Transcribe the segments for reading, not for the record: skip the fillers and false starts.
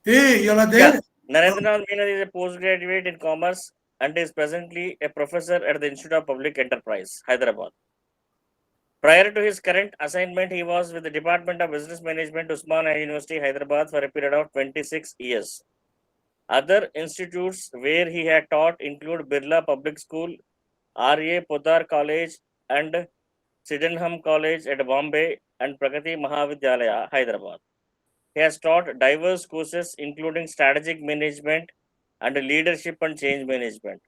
Hey, you're Yeah, there? Narendranath Meena is a postgraduate in commerce and is presently a professor at the Institute of Public Enterprise, Hyderabad. Prior to his current assignment, he was with the Department of Business Management, Usmania University, Hyderabad for a period of 26 years. Other institutes where he had taught include Birla Public School, R.A. Poddar College, and Sydenham College at Bombay and Pragati Mahavidyalaya, Hyderabad. He has taught diverse courses including strategic management and leadership and change management.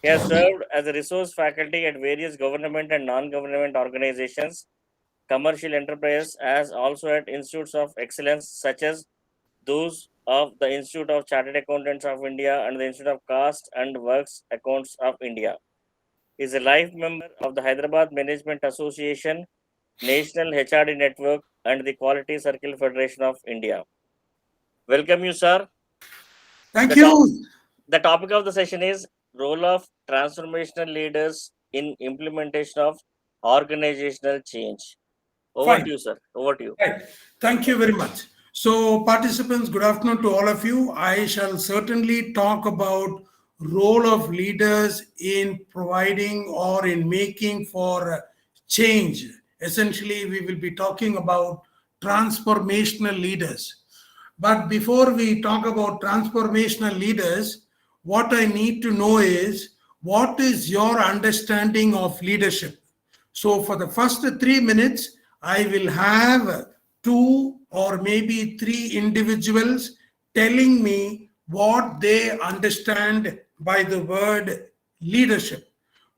He has served as a resource faculty at various government and non-government organizations, commercial enterprises, as also at institutes of excellence such as those of the Institute of Chartered Accountants of India and the Institute of Cost and Works Accounts of India. He is a life member of the Hyderabad Management Association, National HRD Network, and the Quality Circle Federation of India. Welcome you, sir. Thank The, top, you. the topic of the session is role of transformational leaders in implementation of organizational change. Over to Fine. you, sir. Over to you. Right. Thank you very much. So, participants, good afternoon to all of you. I shall certainly talk about role of leaders in providing or in making for change. Essentially, we will be talking about transformational leaders. But before we talk about transformational leaders, what I need to know is what is your understanding of leadership? So, for the first 3 minutes, I will have two or maybe three individuals telling me what they understand by the word leadership.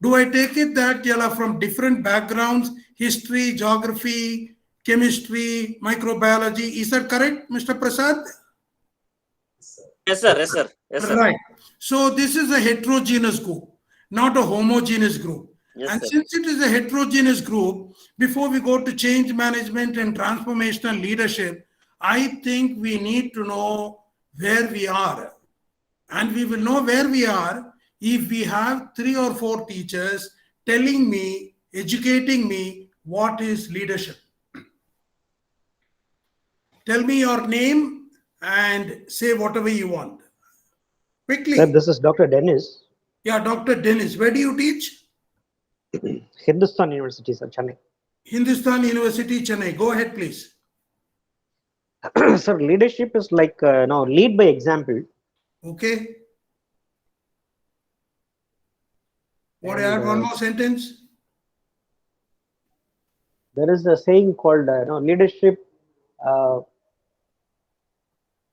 Do I take it that you are from different backgrounds, history, geography, chemistry, microbiology? Is that correct, Mr. Prasad? Yes, sir. Yes, sir. Yes, sir. Right. So this is a heterogeneous group, not a homogeneous group. Yes, And sir. since it is a heterogeneous group, before we go to change management and transformational leadership, I think we need to know where we are. And we will know where we are if we have three or four teachers telling me, educating me what is leadership. Tell me your name and say whatever you want. Sir, Quickly. this is Dr. Dennis, Yeah, Dr. Dennis, where do you teach? Hindustan University, sir, Chennai. Hindustan University, Chennai. Go ahead, please. Sir, leadership is like now lead by example. Okay. What I And add one more sentence? there is a saying called leadership. Uh,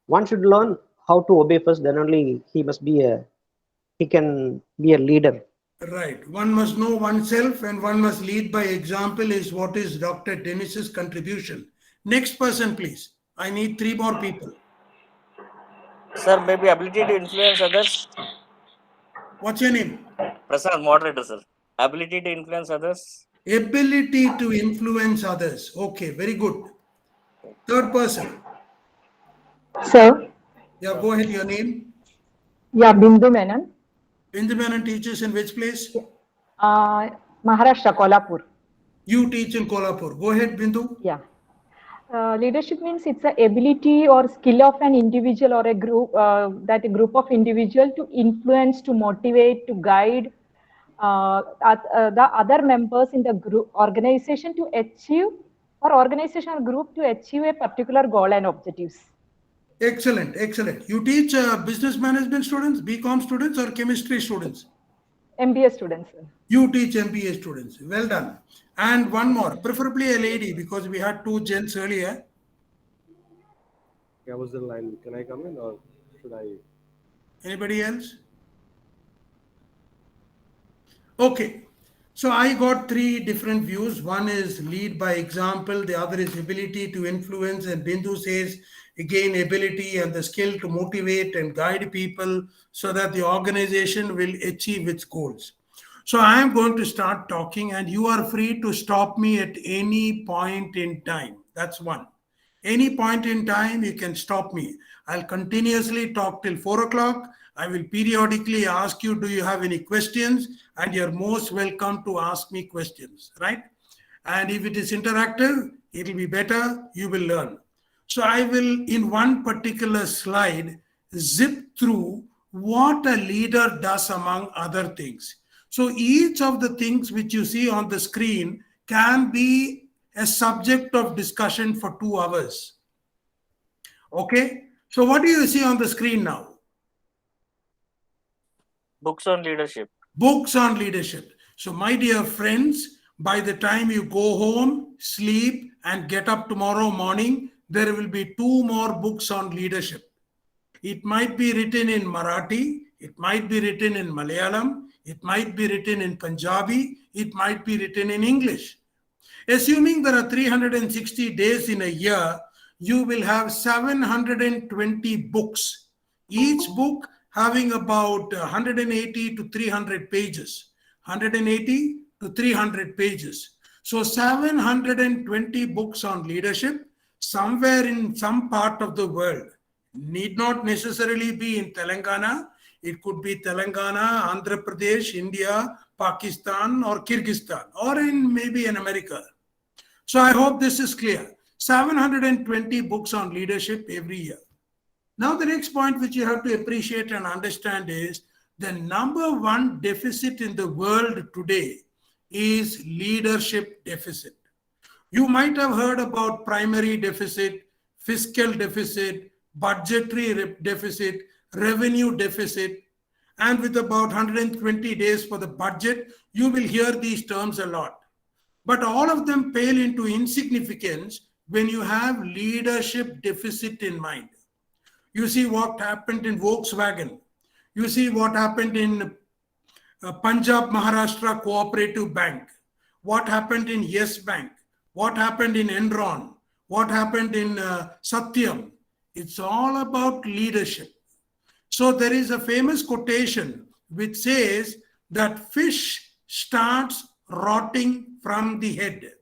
one should learn how to obey first, then only he can be a leader. Right. One must know oneself and one must lead by example is what is Dr. Dennis's contribution. Next person, please. I need three more people. Sir, maybe ability to influence others. What's your name? Prasad, moderator, sir. Ability to influence others. Ability to influence others. Okay, very good. Third person. Sir, Yeah, go ahead. Your name? yeah, Bindu Menon, Benjamin teaches in which place? uh, Maharashtra, Kolhapur. You teach in Kolhapur. Go ahead, Bindu. Yeah. Leadership means it's the ability or skill of an individual or a group, that a group of individual to influence, to motivate, to guide the other members in the group organization to achieve or organization or group to achieve a particular goal and objectives. Excellent, excellent. You teach business management students, BCom students, or chemistry students? MBA students. You teach MBA students. Well done. And one more, preferably a lady, because we had two gents earlier. Yeah, was the line? Can I come in or should I? Anybody else? Okay. So I got three different views. One is lead by example, the other is ability to influence, and Bindu says again ability and the skill to motivate and guide people so that the organization will achieve its goals. So I am going to start talking, and you are free to stop me at any point in time. That's one. Any point in time, you can stop me. I'll continuously talk till 4 o'clock. I will periodically ask you, do you have any questions? And you're most welcome to ask me questions, right? And if it is interactive, it'll be better. You will learn. So I will, in one particular slide, zip through what a leader does among other things. So each of the things which you see on the screen can be a subject of discussion for 2 hours. Okay? So what do you see on the screen now? Books on leadership. Books on leadership. So my dear friends, by the time you go home, sleep, and get up tomorrow morning, there will be 2 more books on leadership. It might be written in Marathi, it might be written in Malayalam, it might be written in Punjabi, it might be written in English. Assuming there are 360 days in a year, you will have 720 books, each book having about 180 to 300 pages. 180 to 300 pages. So 720 books on leadership somewhere in some part of the world. Need not necessarily be in Telangana. It could be Telangana, Andhra Pradesh, India, Pakistan, or Kyrgyzstan, or maybe in America. So I hope this is clear. 720 books on leadership every year. Now the next point which you have to appreciate and understand is the number one deficit in the world today is leadership deficit. You might have heard about primary deficit, fiscal deficit, budgetary deficit, revenue deficit, and with about 120 days for the budget, you will hear these terms a lot. But all of them pale into insignificance when you have leadership deficit in mind. You see what happened in Volkswagen. You see what happened in Punjab Maharashtra Cooperative Bank. What happened in Yes Bank. What happened in Enron. What happened in Satyam. It's all about leadership. So there is a famous quotation which says that fish starts rotting from the head.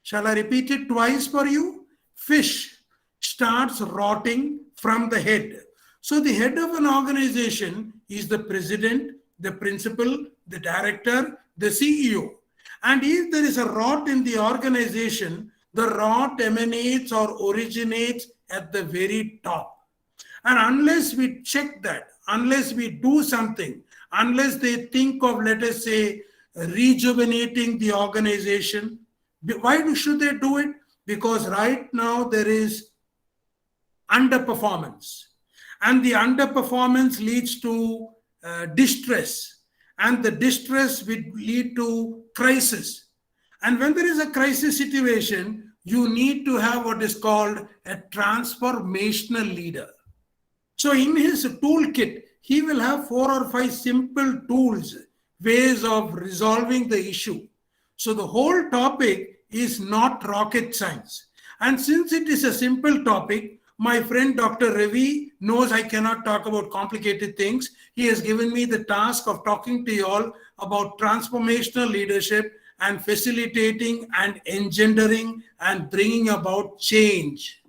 Shall I repeat it twice for you? Fish starts rotting from the head. So the head of an organization is the president, the principal, the director, the CEO. And if there is a rot in the organization, the rot emanates or originates at the very top. And unless we check that, unless we do something, unless they think of, let us say, rejuvenating the organization, why should they do it? Because right now there is underperformance. And the underperformance leads to distress. And the distress will lead to crisis. And when there is a crisis situation, you need to have what is called a transformational leader. So in his toolkit, he will have 4 or 5 simple tools, ways of resolving the issue. So the whole topic is not rocket science. And since it is a simple topic, my friend Dr. Ravi knows I cannot talk about complicated things. He has given me the task of talking to you all about transformational leadership and facilitating and engendering and bringing about change.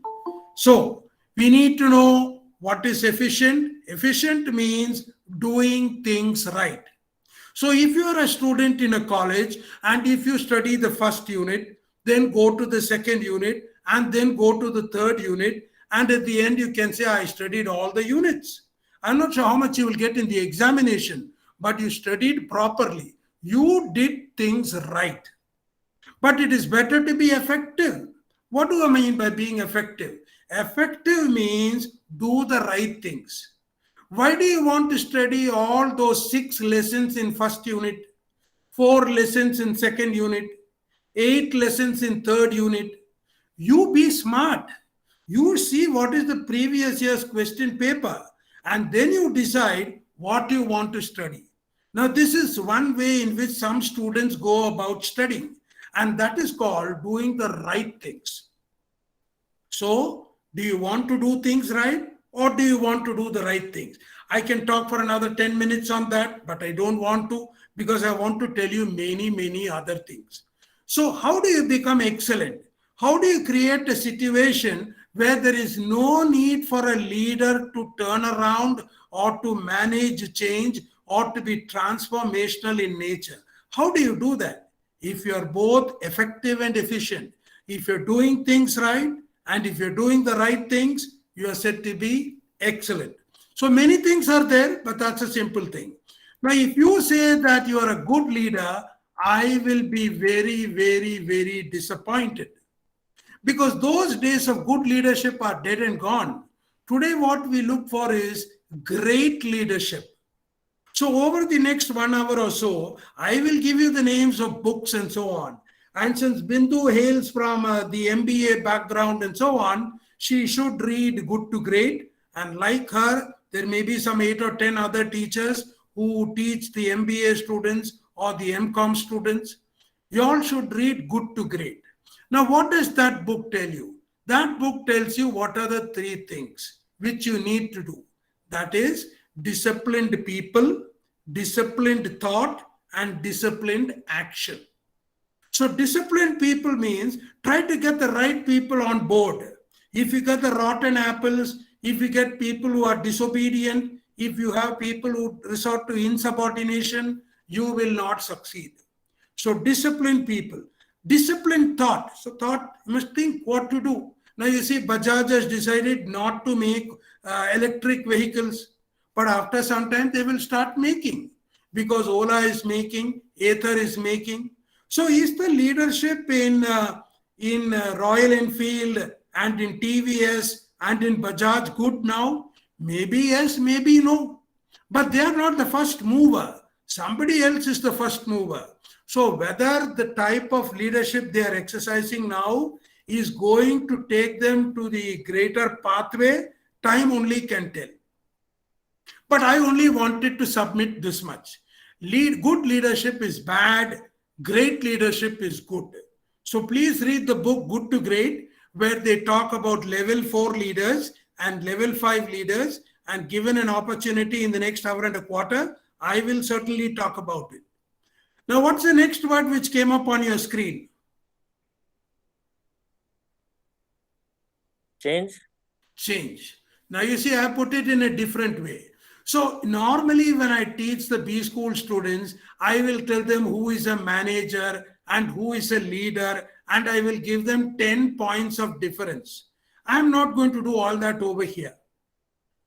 So we need to know what is efficient. Efficient means doing things right. So if you are a student in a college and if you study the first unit, then go to the second unit and then go to the third unit, and at the end you can say, I studied all the units. I'm not sure how much you will get in the examination, but you studied properly. You did things right. But it is better to be effective. What do I mean by being effective? Effective means do the right things. Why do you want to study all those 6 lessons in first unit, 4 lessons in second unit, 8 lessons in third unit? You be smart. You see what is the previous year's question paper, and then you decide what you want to study. Now, this is one way in which some students go about studying, and that is called doing the right things. So, do you want to do things right, or do you want to do the right things? I can talk for another 10 minutes on that, but I don't want to, because I want to tell you many other things. So, how do you become excellent? How do you create a situation where there is no need for a leader to turn around or to manage change or to be transformational in nature? How do you do that? If you are both effective and efficient, if you're doing things right And if you're doing the right things, you are said to be excellent. So many things are there, but that's a simple thing. Now, if you say that you are a good leader, I will be very, very, very disappointed. Because those days of good leadership are dead and gone. Today, what we look for is great leadership. So over the next 1 hour or so, I will give you the names of books and so on. And since Bindu hails from the MBA background and so on, she should read Good to Great. And like her, there may be some 8 or 10 other teachers who teach the MBA students or the MCOM students. You all should read Good to Great. Now, what does that book tell you? That book tells you what are the 3 things which you need to do. That is, disciplined people, disciplined thought, and disciplined action. So disciplined people means try to get the right people on board. If you get the rotten apples, if you get people who are disobedient, if you have people who resort to insubordination, you will not succeed. So disciplined people. Disciplined thought. So thought, you must think what to do. Now you see Bajaj has decided not to make electric vehicles. But after some time, they will start making because Ola is making, Ather is making. So is the leadership in Royal Enfield and in TVS and in Bajaj good now? Maybe yes, maybe no. But they are not the first mover. Somebody else is the first mover. So whether the type of leadership they are exercising now is going to take them to the greater pathway, time only can tell. But I only wanted to submit this much. Good leadership is bad. Great leadership is good. So please read the book Good to Great, where they talk about level 4 leaders and level 5 leaders. And given an opportunity in the next hour and a quarter, I will certainly talk about it. Now, what's the next word which came up on your screen? Change. Change. Now, you see, I put it in a different way. So normally when I teach the B school students, I will tell them who is a manager and who is a leader, and I will give them 10 points of difference. I'm not going to do all that over here.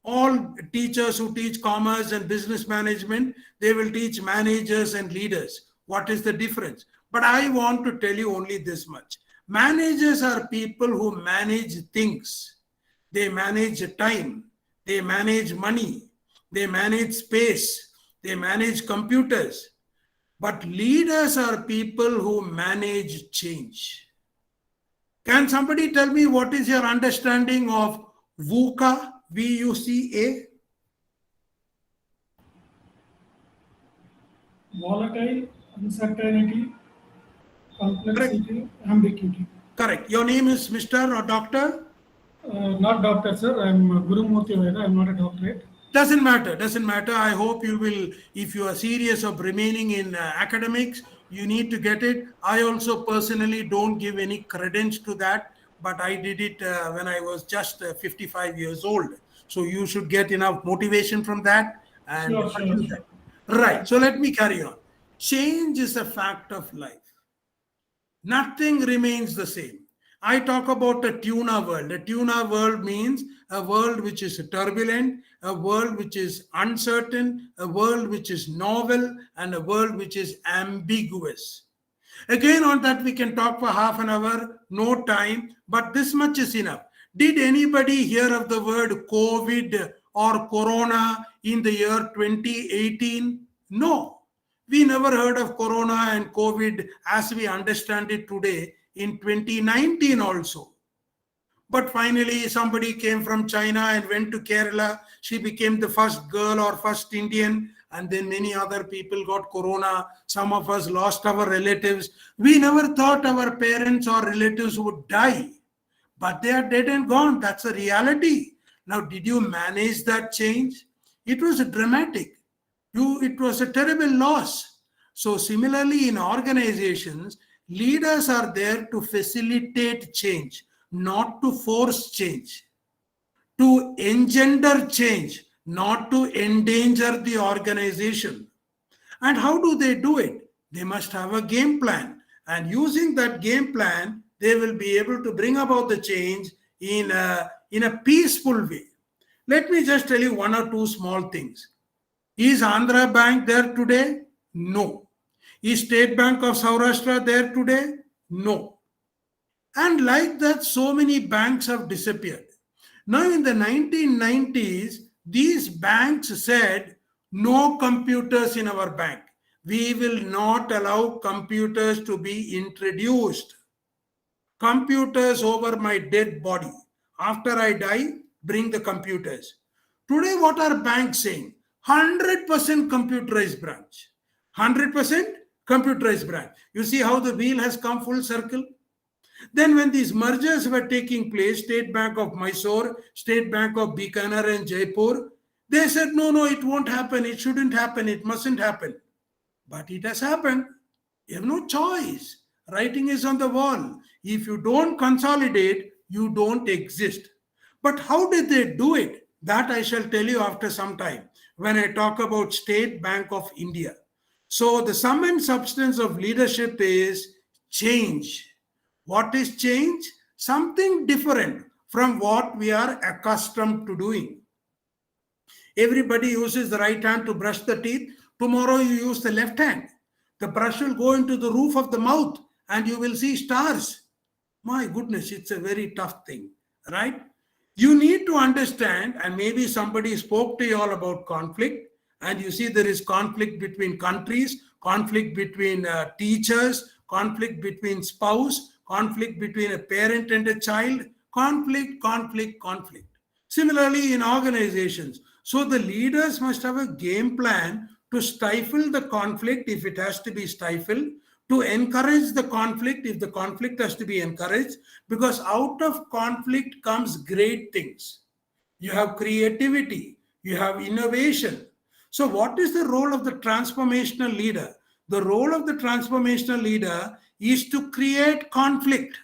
All teachers who teach commerce and business management, they will teach managers and leaders. What is the difference? But I want to tell you only this much. Managers are people who manage things. They manage time. They manage money. They manage space. They manage computers. But leaders are people who manage change. Can somebody tell me what is your understanding of VUCA? VUCA? Volatile, uncertainty, complexity, ambiguity. Correct. Your name is Mr. or Doctor? Not doctor, sir. I'm Guru Murthy Vaida. I'm not a doctorate. Doesn't matter. I hope you will, if you are serious of remaining in academics, you need to get it. I also personally don't give any credence to that, but I did it when I was just 55 years old. So you should get enough motivation from that. And Sure. Right. So let me carry on. Change is a fact of life. Nothing remains the same. I talk about a tuna world. A tuna world means a world which is turbulent, a world which is uncertain, a world which is novel, and a world which is ambiguous. Again, on that we can talk for half an hour, no time, but this much is enough. Did anybody hear of the word COVID or Corona in the year 2018? No. We never heard of Corona and COVID as we understand it today in 2019 also. But finally, somebody came from China and went to Kerala. She became the first girl or first Indian. And then many other people got Corona. Some of us lost our relatives. We never thought our parents or relatives would die. But they are dead and gone. That's a reality. Now, did you manage that change? It was dramatic. It was a terrible loss. So similarly, in organizations, leaders are there to facilitate change, not to force change, to engender change, not to endanger the organization. And how do they do it? They must have a game plan. And using that game plan, they will be able to bring about the change in a peaceful way. Let me just tell you one or two small things. Is Andhra Bank there today? No. Is State Bank of Saurashtra there today? No. And like that, so many banks have disappeared. Now, in the 1990s, these banks said, no computers in our bank. We will not allow computers to be introduced. Computers over my dead body. After I die, bring the computers. Today, what are banks saying? 100% computerized branch. 100% computerized branch. You see how the wheel has come full circle? Then when these mergers were taking place, State Bank of Mysore, State Bank of Bikaner and Jaipur, they said, no, it won't happen. It shouldn't happen. It mustn't happen. But it has happened. You have no choice. Writing is on the wall. If you don't consolidate, you don't exist. But how did they do it? That I shall tell you after some time when I talk about State Bank of India. So the sum and substance of leadership is change. What is change? Something different from what we are accustomed to doing. Everybody uses the right hand to brush the teeth. Tomorrow you use the left hand. The brush will go into the roof of the mouth and you will see stars. My goodness, it's a very tough thing, right? You need to understand, and maybe somebody spoke to you all about conflict, and you see there is conflict between countries, conflict between teachers, conflict between spouse, conflict between a parent and a child, conflict. Similarly, in organizations. So the leaders must have a game plan to stifle the conflict if it has to be stifled, to encourage the conflict if the conflict has to be encouraged, because out of conflict comes great things. You have creativity, you have innovation. So what is the role of the transformational leader? The role of the transformational leader is to create conflict.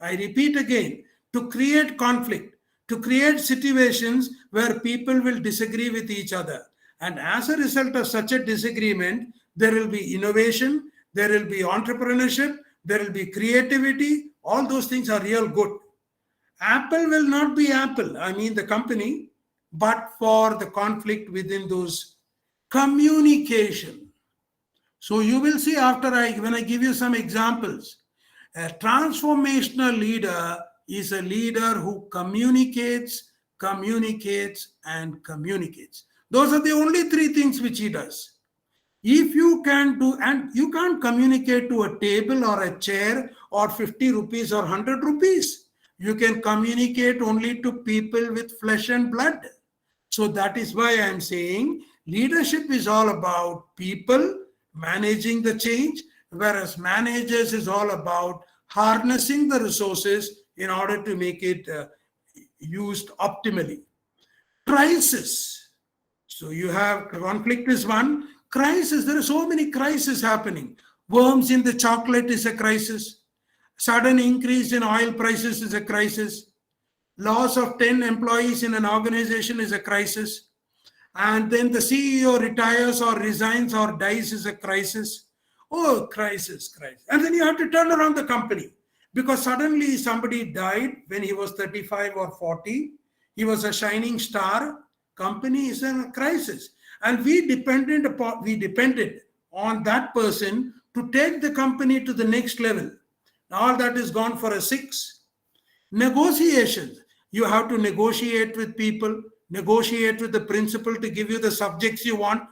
I repeat again, to create conflict, to create situations where people will disagree with each other. And as a result of such a disagreement, there will be innovation, there will be entrepreneurship, there will be creativity. All those things are real good. Apple will not be Apple, I mean the company, but for the conflict within those. Communication. So you will see when I give you some examples, a transformational leader is a leader who communicates. Those are the only three things which he does. If you can do, and you can't communicate to a table or a chair or 50 rupees or 100 rupees. You can communicate only to people with flesh and blood. So that is why I am saying leadership is all about people managing the change, whereas managers is all about harnessing the resources in order to make it used optimally. Crisis. So you have conflict is one. Crisis, there are so many crises happening. Worms in the chocolate is a crisis. Sudden increase in oil prices is a crisis. Loss of 10 employees in an organization is a crisis. And then the CEO retires or resigns or dies is a crisis. Oh, crisis. And then you have to turn around the company because suddenly somebody died when he was 35 or 40. He was a shining star. Company is in a crisis. And we depended on that person to take the company to the next level. All that is gone for a 6. Negotiations. You have to negotiate with people, negotiate with the principal to give you the subjects you want,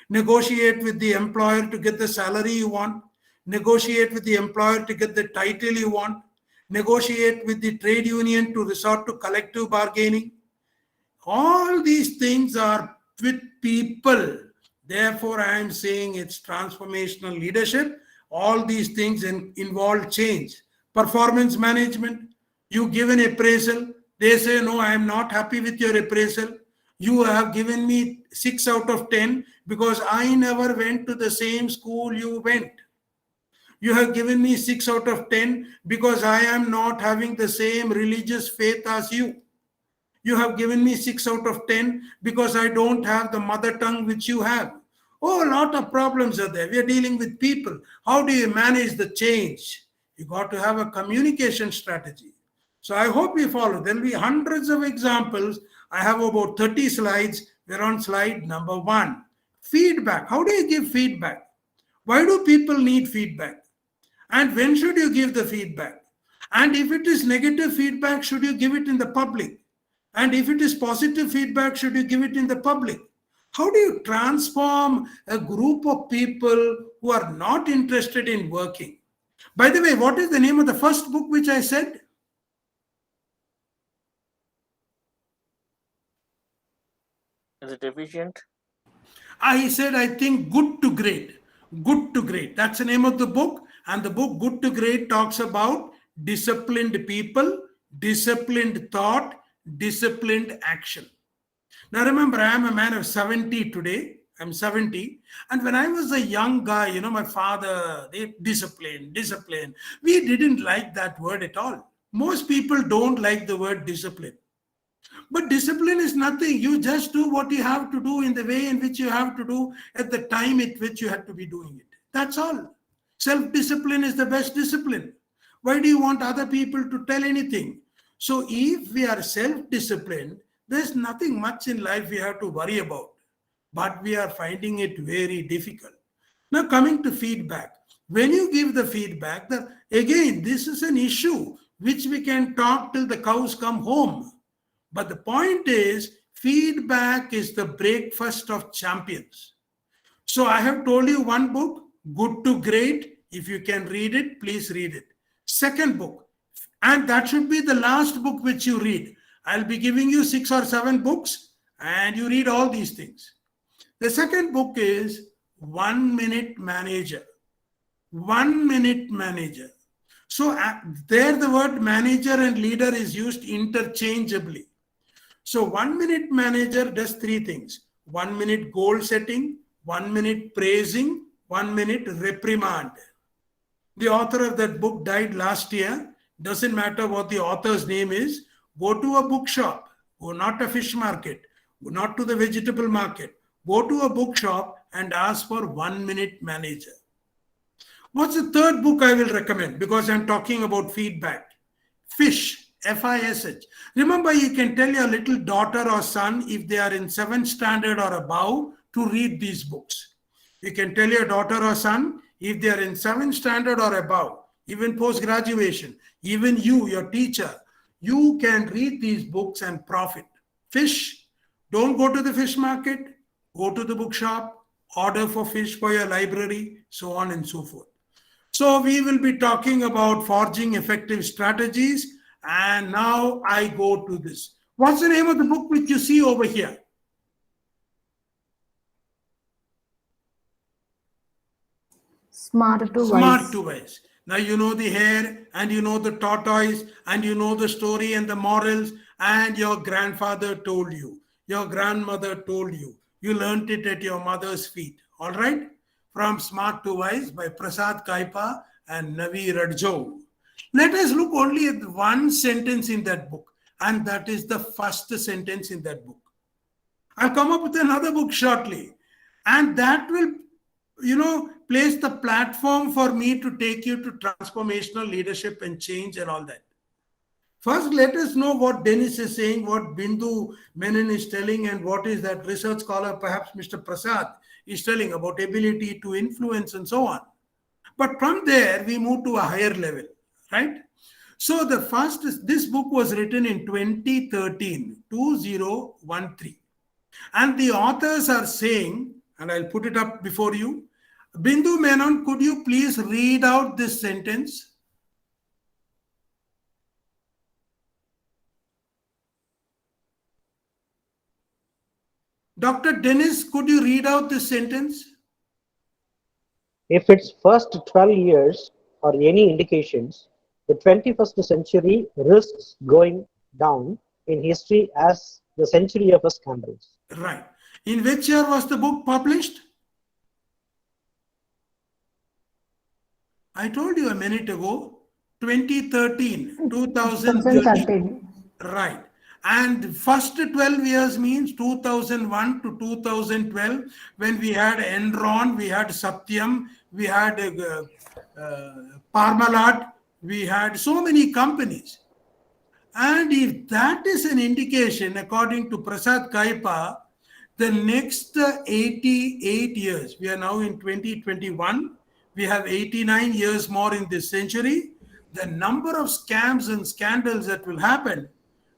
negotiate with the employer to get the salary you want, negotiate with the employer to get the title you want, negotiate with the trade union to resort to collective bargaining. All these things are with people. Therefore, I am saying it's transformational leadership. All these things involve change. Performance management. You give an appraisal. They say, no, I am not happy with your appraisal. You have given me 6 out of 10 because I never went to the same school you went. You have given me 6 out of 10 because I am not having the same religious faith as you. You have given me 6 out of 10 because I don't have the mother tongue which you have. Oh, a lot of problems are there. We are dealing with people. How do you manage the change? You got to have a communication strategy. So I hope you follow. There will be hundreds of examples. I have about 30 slides. We're on slide number 1. Feedback. How do you give feedback? Why do people need feedback? And when should you give the feedback? And if it is negative feedback, should you give it in the public? And if it is positive feedback, should you give it in the public? How do you transform a group of people who are not interested in working? By the way, what is the name of the first book which I said? Is it efficient? I said, I think Good to Great. Good to Great. That's the name of the book. And the book Good to Great talks about disciplined people, disciplined thought, disciplined action. Now remember, I am a man of 70 today. I'm 70. And when I was a young guy, my father, discipline. We didn't like that word at all. Most people don't like the word discipline. But discipline is nothing. You just do what you have to do in the way in which you have to do at the time at which you have to be doing it. That's all. Self-discipline is the best discipline. Why do you want other people to tell anything? So if we are self-disciplined, there's nothing much in life we have to worry about. But we are finding it very difficult. Now coming to feedback. When you give the feedback, again, this is an issue which we can talk till the cows come home. But the point is, feedback is the breakfast of champions. So I have told you one book, Good to Great. If you can read it, please read it. Second book, and that should be the last book which you read. I'll be giving you 6 or 7 books and you read all these things. The second book is 1 Minute Manager. 1 Minute Manager. So there the word manager and leader is used interchangeably. So 1 Minute Manager does 3 things. 1 minute goal setting, 1 minute praising, 1 minute reprimand. The author of that book died last year. Doesn't matter what the author's name is. Go to a bookshop. Go not a fish market. Go not to the vegetable market. Go to a bookshop and ask for 1 Minute Manager. What's the third book I will recommend? Because I'm talking about feedback. Fish. F-I-S-H. Remember, you can tell your little daughter or son, if they are in 7th standard or above, to read these books. You can tell your daughter or son, if they are in 7th standard or above, even post-graduation, even you, your teacher, you can read these books and profit. Fish. Don't go to the fish market. Go to the bookshop. Order for fish for your library, so on and so forth. So we will be talking about forging effective strategies. And now I go to this. What's the name of the book which you see over here? Smart to Smart Wise. to Wise. Now you know the hare and you know the tortoise and you know the story and the morals, and your grandfather told you, your grandmother told you. You learnt it at your mother's feet. All right? From Smart to Wise by Prasad Kaipa and Navi Radjo. Let us look only at one sentence in that book, and that is the first sentence in that book. I'll come up with another book shortly, and that will, place the platform for me to take you to transformational leadership and change and all that. First, let us know what Dennis is saying, what Bindu Menon is telling, and what is that research scholar, perhaps Mr. Prasad, is telling about ability to influence and so on. But from there, we move to a higher level. Right? So this book was written in 2013. And the authors are saying, and I'll put it up before you, Bindu Menon, could you please read out this sentence? Dr. Dennis, could you read out this sentence? If its first 12 years are any indications, the 21st century risks going down in history as the century of scandals. Right. In which year was the book published? I told you a minute ago, 2013. Right. And first 12 years means 2001 to 2012, when we had Enron, we had Satyam, we had Parmalat, we had so many companies. And if that is an indication, according to Prasad Kaipa, the next 88 years, we are now in 2021, we have 89 years more in this century, the number of scams and scandals that will happen,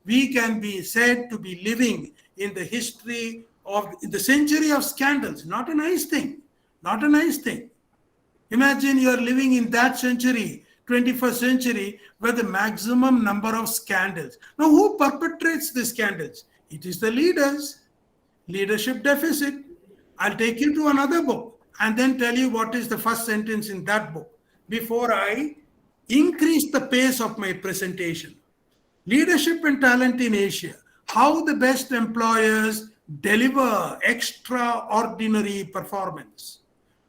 we can be said to be living in the history of the century of scandals. Not a nice thing. Not a nice thing. Imagine you are living in that century, 21st century, where the maximum number of scandals. Now, who perpetrates the scandals? It is the leaders. Leadership deficit. I'll take you to another book and then tell you what is the first sentence in that book before I increase the pace of my presentation. Leadership and talent in Asia. How the best employers deliver extraordinary performance.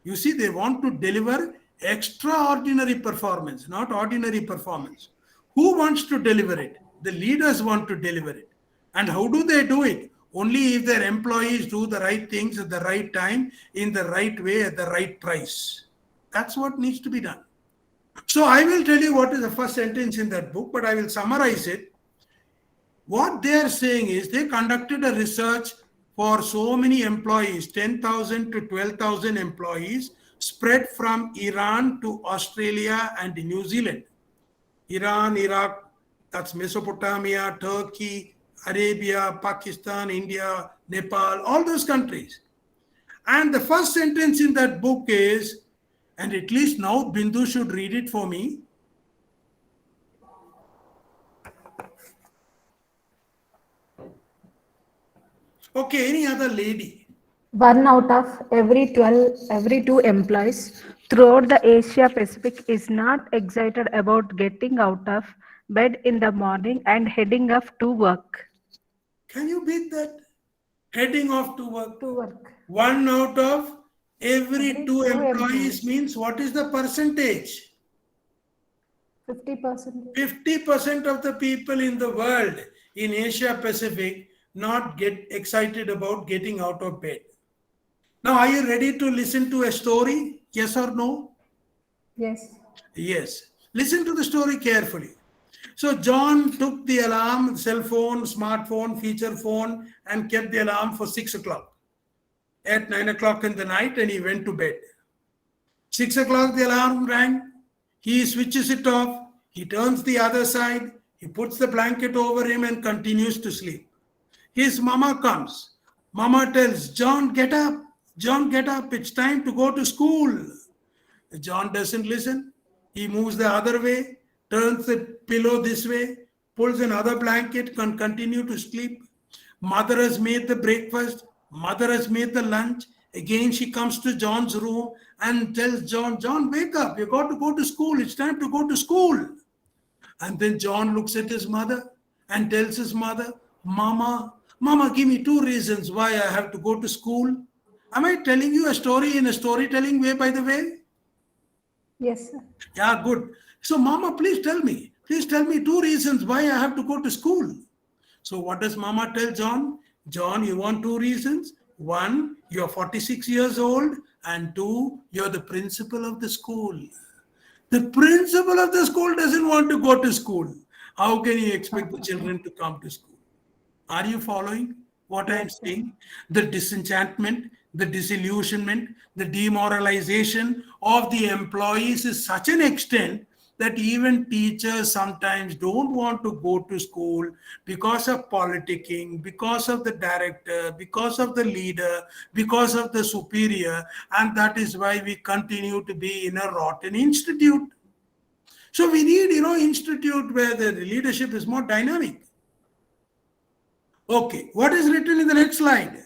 You see, they want to deliver extraordinary performance, not ordinary performance. Who wants to deliver it? The leaders want to deliver it. And how do they do it? Only if their employees do the right things at the right time, in the right way, at the right price. That's what needs to be done. So I will tell you what is the first sentence in that book, but I will summarize it. What they are saying is they conducted a research for so many employees, 10,000 to 12,000 employees, spread from Iran to Australia and New Zealand. Iran, Iraq, that's Mesopotamia, Turkey, Arabia, Pakistan, India, Nepal, all those countries. And the first sentence in that book is, and at least now Bindu should read it for me. Okay, any other lady? 1 out of every 2 employees throughout the Asia Pacific is not excited about getting out of bed in the morning and heading off to work. Can you beat that? Heading off to work. To work. 1 out of every Every 2 two employees employees. means what is the percentage? 50%. 50% of the people in the world in Asia Pacific not get excited about getting out of bed. Now, are you ready to listen to a story? Yes or no? Yes. Yes. Listen to the story carefully. So John took the alarm, cell phone, smartphone, feature phone, and kept the alarm for 6 o'clock. At 9 o'clock in the night, and he went to bed. 6 o'clock, the alarm rang. He switches it off. He turns the other side. He puts the blanket over him and continues to sleep. His mama comes. Mama tells, John, get up. John, get up. It's time to go to school. John doesn't listen. He moves the other way, turns the pillow this way, pulls another blanket, can continue to sleep. Mother has made the breakfast. Mother has made the lunch. Again, she comes to John's room and tells John, John, wake up. You got to go to school. It's time to go to school. And then John looks at his mother and tells his mother, Mama, give me 2 reasons why I have to go to school. Am I telling you a story in a storytelling way, by the way? Yes, sir. Yeah, good. So, Mama, please tell me 2 reasons why I have to go to school. So, what does Mama tell John? John, you want 2 reasons? 1, you're 46 years old, and 2, you're the principal of the school. The principal of the school doesn't want to go to school. How can you expect the children to come to school? Are you following what I'm saying? The disenchantment, the disillusionment, the demoralization of the employees is such an extent that even teachers sometimes don't want to go to school because of politicking, because of the director, because of the leader, because of the superior, and that is why we continue to be in a rotten institute. So we need, institute where the leadership is more dynamic. Okay, what is written in the next slide?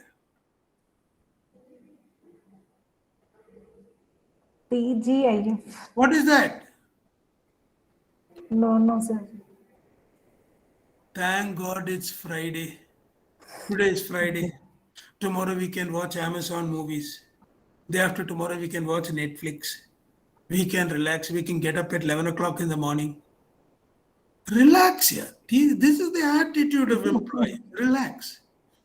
TGIF. What is that? No, sir. Thank God it's Friday. Today is Friday. Tomorrow we can watch Amazon movies. Day after tomorrow we can watch Netflix. We can relax. We can get up at 11 o'clock in the morning. Relax here. This is the attitude of employee. Relax.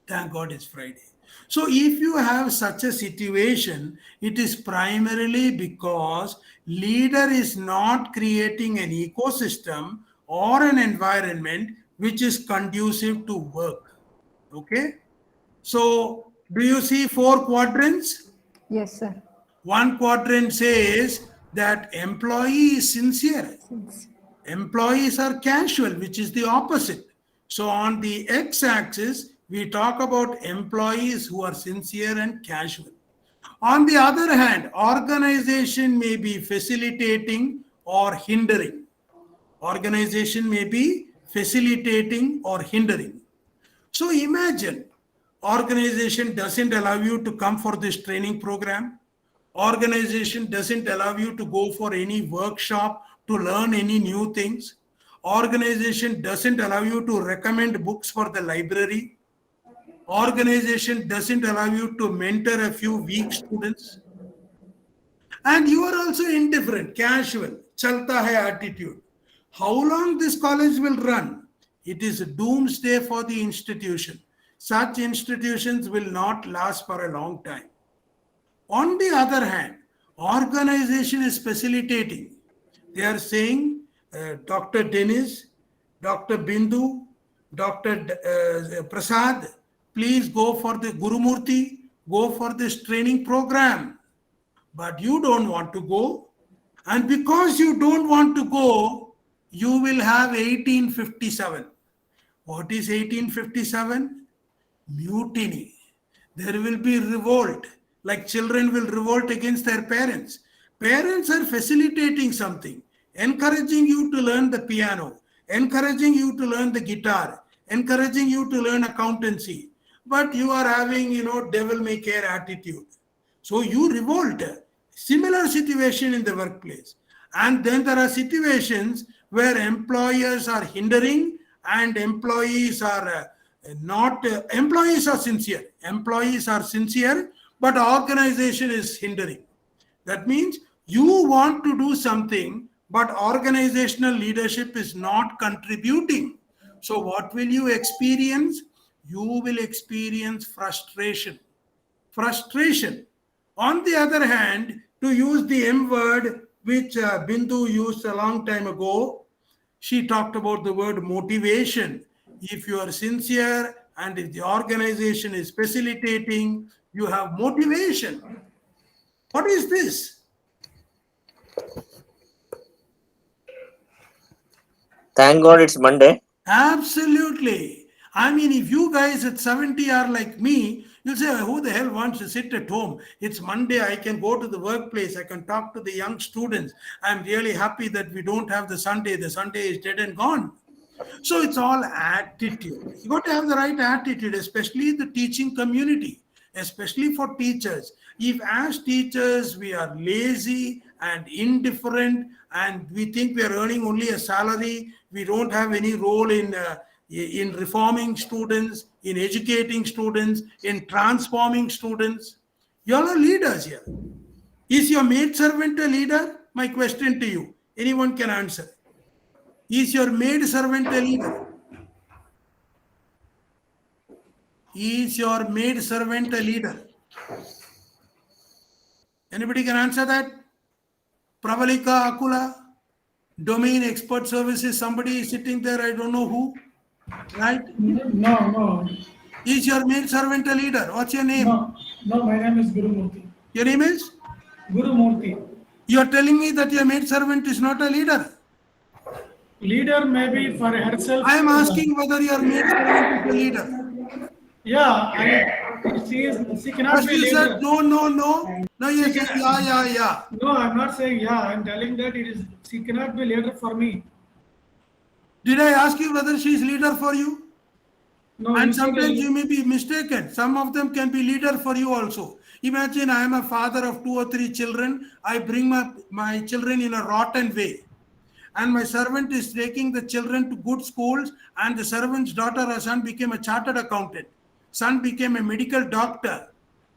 Thank God it's Friday. So if you have such a situation, it is primarily because leader is not creating an ecosystem or an environment which is conducive to work. Okay. So do you see 4 quadrants? Yes, sir. One quadrant says that employee is sincere. Employees are casual, which is the opposite. So on the x-axis, we talk about employees who are sincere and casual. On the other hand, organization may be facilitating or hindering. Organization may be facilitating or hindering. So imagine organization doesn't allow you to come for this training program. Organization doesn't allow you to go for any workshop to learn any new things. Organization doesn't allow you to recommend books for the library. Organization doesn't allow you to mentor a few weak students. And you are also indifferent, casual, chalta hai attitude. How long this college will run? It is a doomsday for the institution. Such institutions will not last for a long time. On the other hand, organization is facilitating. They are saying, Dr. Dennis, Dr. Bindu, Dr. Prasad, please go for the Gurumurthy, go for this training program. But you don't want to go. And because you don't want to go, you will have 1857. What is 1857? Mutiny. There will be revolt, like children will revolt against their parents. Parents are facilitating something, encouraging you to learn the piano, encouraging you to learn the guitar, encouraging you to learn accountancy. But you are having, devil may care attitude. So you revolt. Similar situation in the workplace. And then there are situations where employers are hindering and employees are employees are sincere. Employees are sincere, but organization is hindering. That means you want to do something, but organizational leadership is not contributing. So what will you experience? You will experience frustration. Frustration. On the other hand, to use the M word, which Bindu used a long time ago, she talked about the word motivation. If you are sincere and if the organization is facilitating, you have motivation. What is this? Thank God it's Monday. Absolutely. I mean, if you guys at 70 are like me, you'll say, who the hell wants to sit at home? It's Monday. I can go to the workplace. I can talk to the young students. I'm really happy that we don't have the Sunday. The Sunday is dead and gone. So it's all attitude. You got to have the right attitude, especially the teaching community, especially for teachers. If as teachers we are lazy and indifferent and we think we are earning only a salary, we don't have any role in reforming students, in educating students, in transforming students. You all are leaders here. Is your maidservant a leader? My question to you. Anyone can answer. Is your maidservant a leader? Is your maidservant a leader? Anybody can answer that? Pravalika Akula, domain expert services, somebody is sitting there, I don't know who. Right? No. Is your maid servant a leader? What's your name? No, my name is Guru Murthy. Your name is? Guru Murthy. You are telling me that your maid servant is not a leader. Leader maybe for herself. I am asking whether your maid servant is a leader. Yeah, she cannot First be you leader. said no. Now you said yeah. No, I'm not saying yeah. I'm telling that she cannot be leader for me. Did I ask you whether she is leader for you? No, And you said sometimes you may be mistaken. Some of them can be leader for you also. Imagine I am a father of 2 or 3 children. I bring my children in a rotten way. And my servant is taking the children to good schools, and the servant's daughter or son became a chartered accountant. Son became a medical doctor.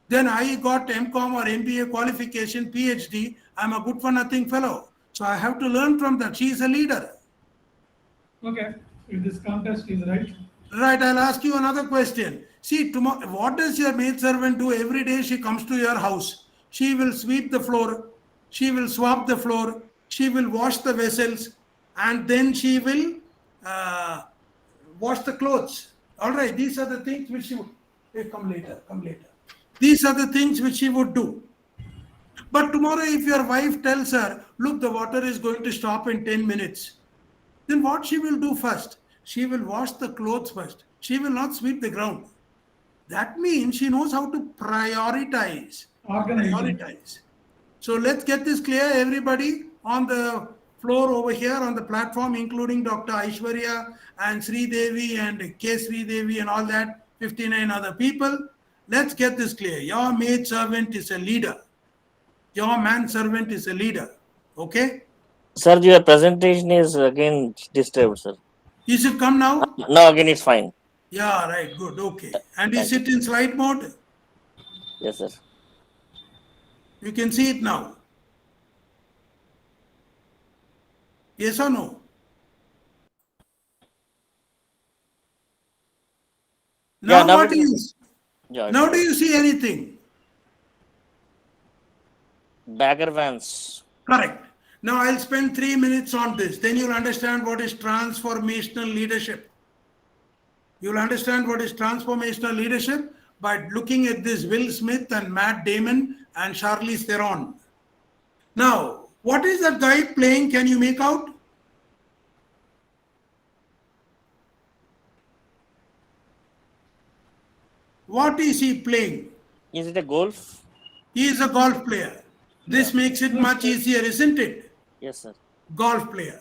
Then I got MCOM or MBA qualification, PhD. I'm a good for nothing fellow. So I have to learn from that. She is a leader. okay. If this contest is right. Right, I'll ask you another question. See, tomorrow, what does your maidservant do every day she comes to your house? She will sweep the floor, she will swab the floor, she will wash the vessels, and then she will wash the clothes. All right, these are the things which she would come later, come later. These are the things which she would do. But tomorrow, if your wife tells her, look, the water is going to stop in 10 minutes, then what she will do first? She will wash the clothes first. She will not sweep the ground. That means she knows how to prioritize. Organization. Prioritize. So let's get this clear, everybody on the floor over here on the platform, including Dr. Aishwarya and Sri Devi and K. Sri Devi and all that, 59 other people. Let's get this clear. Your maid servant is a leader. Your man servant is a leader. Okay? Sir, your presentation is again disturbed, sir. Is it come now? Now again it's fine. Yeah, right. Good. Okay. And is Thank it in slide mode? Yes, sir. You can see it now. Yes or no? Now, Yeah, now what it do you is- Yeah, now do you see anything? Bagger vans. Correct. Now I'll spend 3 minutes on this. Then you'll understand what is transformational leadership. You'll understand what is transformational leadership by looking at this Will Smith and Matt Damon and Charlize Theron. Now, what is that guy playing? Can you make out? What is he playing? Is it a golf? He is a golf player. This makes it much easier, isn't it? Yes, sir. Golf player.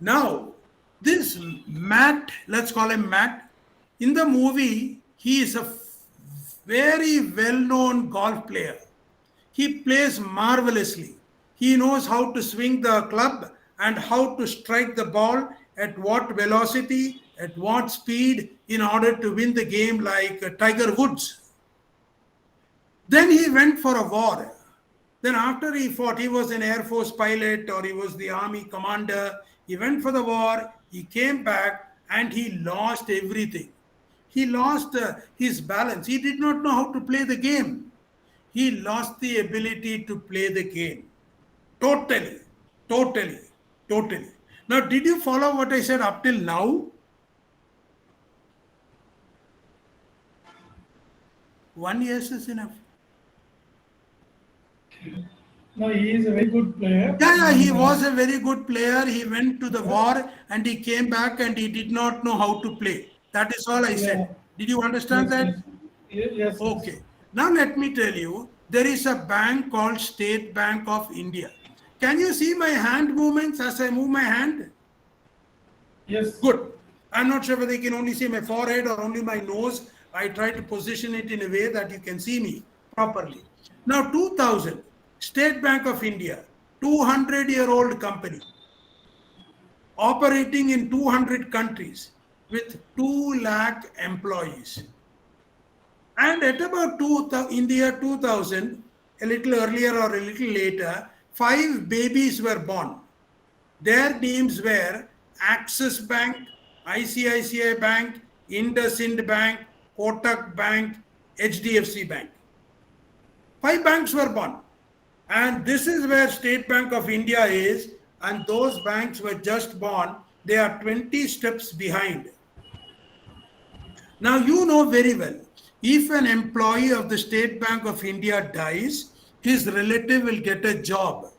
Now, this Matt, let's call him Matt, in the movie, he is a very well-known golf player. He plays marvelously. He knows how to swing the club and how to strike the ball at what velocity, at what speed in order to win the game like Tiger Woods. Then he went for a war. Then after he fought, he was an Air Force pilot or he was the army commander. He went for the war, he came back and he lost everything. He lost his balance. He did not know how to play the game. He lost the ability to play the game. Totally. Now, did you follow what I said up till now? 1 year is enough. No, he is a very good player. Yeah, he was a very good player. He went to the war and he came back and he did not know how to play. That is all I said. Did you understand that? Yes. Okay. Now let me tell you, there is a bank called State Bank of India. Can you see my hand movements as I move my hand? Yes. Good. I'm not sure whether you can only see my forehead or only my nose. I try to position it in a way that you can see me properly. Now 2000, State Bank of India, 200-year-old company, operating in 200 countries with 2 lakh employees. And at about in the year 2000, a little earlier or a little later, 5 babies were born. Their names were Axis Bank, ICICI Bank, IndusInd Bank, Kotak Bank, HDFC Bank. 5 banks were born. And this is where State Bank of India is. And those banks were just born. They are 20 steps behind. Now you know very well, if an employee of the State Bank of India dies, his relative will get a job.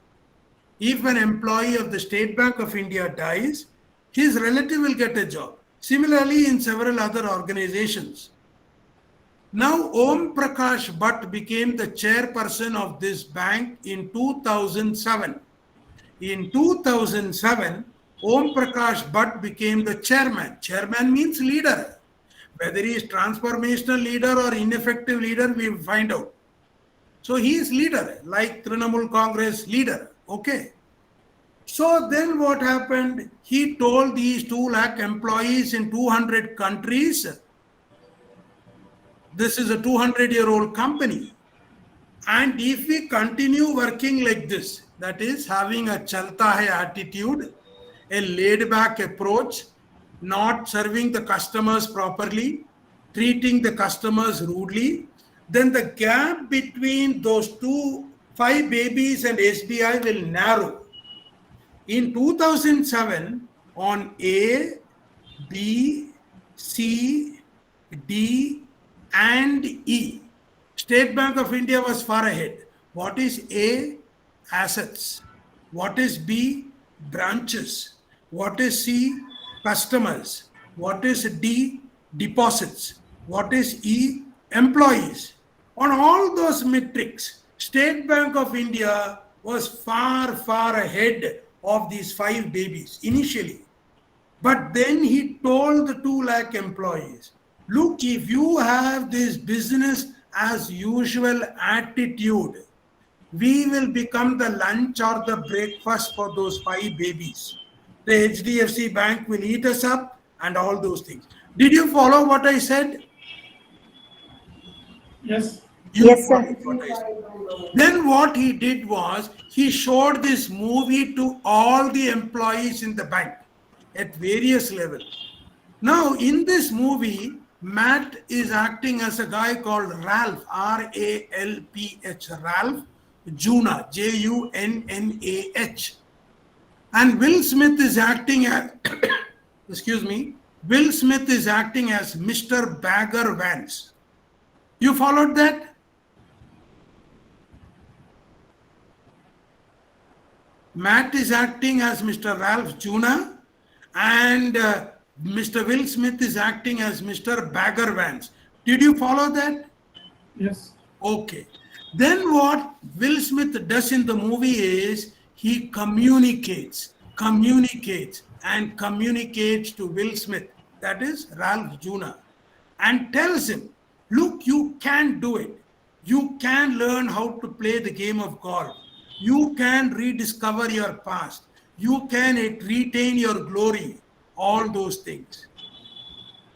If an employee of the State Bank of India dies, his relative will get a job. Similarly, in several other organizations. Now, Om Prakash Bhatt became the chairperson of this bank in 2007. In 2007, Om Prakash Bhatt became the chairman. Chairman means leader. Whether he is transformational leader or ineffective leader, we will find out. So he is leader, like Trinamool Congress leader. Okay. So then what happened? He told these 2 lakh employees in 200 countries, this is a 200-year-old company. And if we continue working like this, that is having a chalta hai attitude, a laid-back approach, not serving the customers properly, treating the customers rudely, then the gap between those 5 babies and SBI will narrow. In 2007, on A, B, C, D, and E. State Bank of India was far ahead. What is A? Assets. What is B? Branches. What is C? Customers. What is D? Deposits. What is E? Employees. On all those metrics, State Bank of India was far, far ahead of these 5 babies initially. But then he told the 2 lakh employees, look, if you have this business as usual attitude, we will become the lunch or the breakfast for those 5 babies. The HDFC Bank will eat us up and all those things. Did you follow what I said? Yes. Yes, sir. followed what I said. Then what he did was he showed this movie to all the employees in the bank at various levels. Now, in this movie, Matt is acting as a guy called Ralph, R-A-L-P-H, Ralph Junah, J-U-N-N-A-H. And Will Smith is acting as, excuse me, Will Smith is acting as Mr. Bagger Vance. You followed that? Matt is acting as Mr. Ralph Junah, and Mr. Will Smith is acting as Mr. Bagger Vance. Did you follow that? Yes. Okay. Then what Will Smith does in the movie is he communicates to Will Smith, that is Ralph Junah, and tells him, look, you can do it. You can learn how to play the game of golf. You can rediscover your past. You can retain your glory. All those things.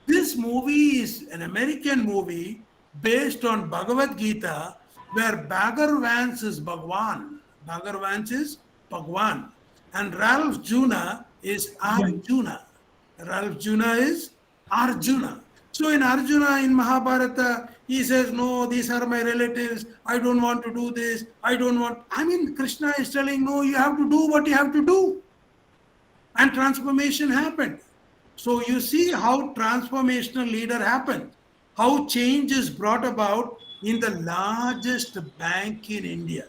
This movie is an American movie based on Bhagavad Gita, where Bagger Vance is Bhagwan. Bagger Vance is Bhagwan. And Ralph Junah is Arjuna. Ralph Junah is Arjuna. So in Arjuna, in Mahabharata, he says, no, these are my relatives. I don't want to do this. Krishna is telling, no, you have to do what you have to do. And transformation happened. So you see how transformational leader happened. How change is brought about in the largest bank in India.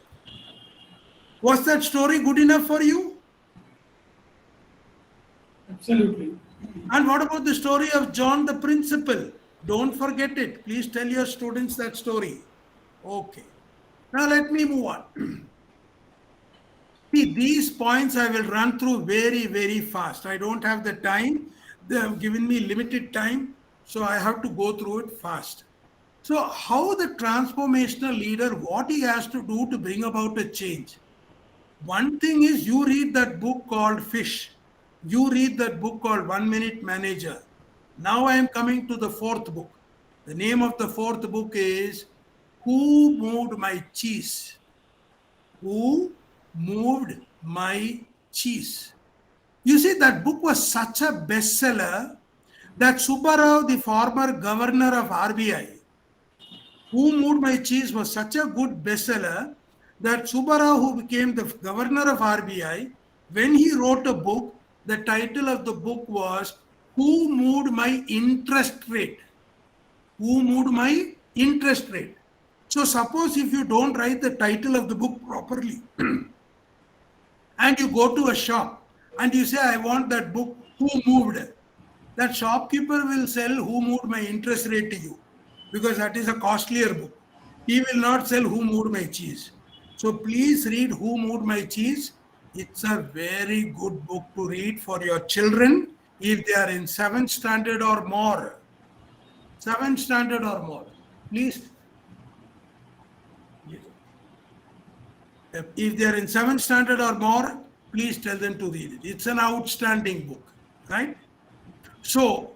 Was that story good enough for you? Absolutely. And what about the story of John the Principal? Don't forget it. Please tell your students that story. Okay. Now let me move on. See, these points I will run through very, very fast. I don't have the time. They have given me limited time, so I have to go through it fast. So how the transformational leader, what he has to do to bring about a change? One thing is you read that book called Fish. You read that book called 1 Minute Manager. Now I am coming to the 4th book. The name of the 4th book is Who Moved My Cheese? Who Moved My Cheese? You see, that book was such a bestseller that Subbarao, the former governor of RBI, Who Moved My Cheese was such a good bestseller that Subbarao, who became the governor of RBI, when he wrote a book, the title of the book was Who Moved My Interest Rate? Who Moved My Interest Rate? So suppose if you don't write the title of the book properly and you go to a shop and you say, I want that book, Who Moved? That shopkeeper will sell Who Moved My Interest Rate to you because that is a costlier book. He will not sell Who Moved My Cheese. So please read Who Moved My Cheese. It's a very good book to read for your children if they are in 7th standard or more. 7th standard or more. Please. If they are in 7th standard or more, please tell them to read it. It's an outstanding book, right? So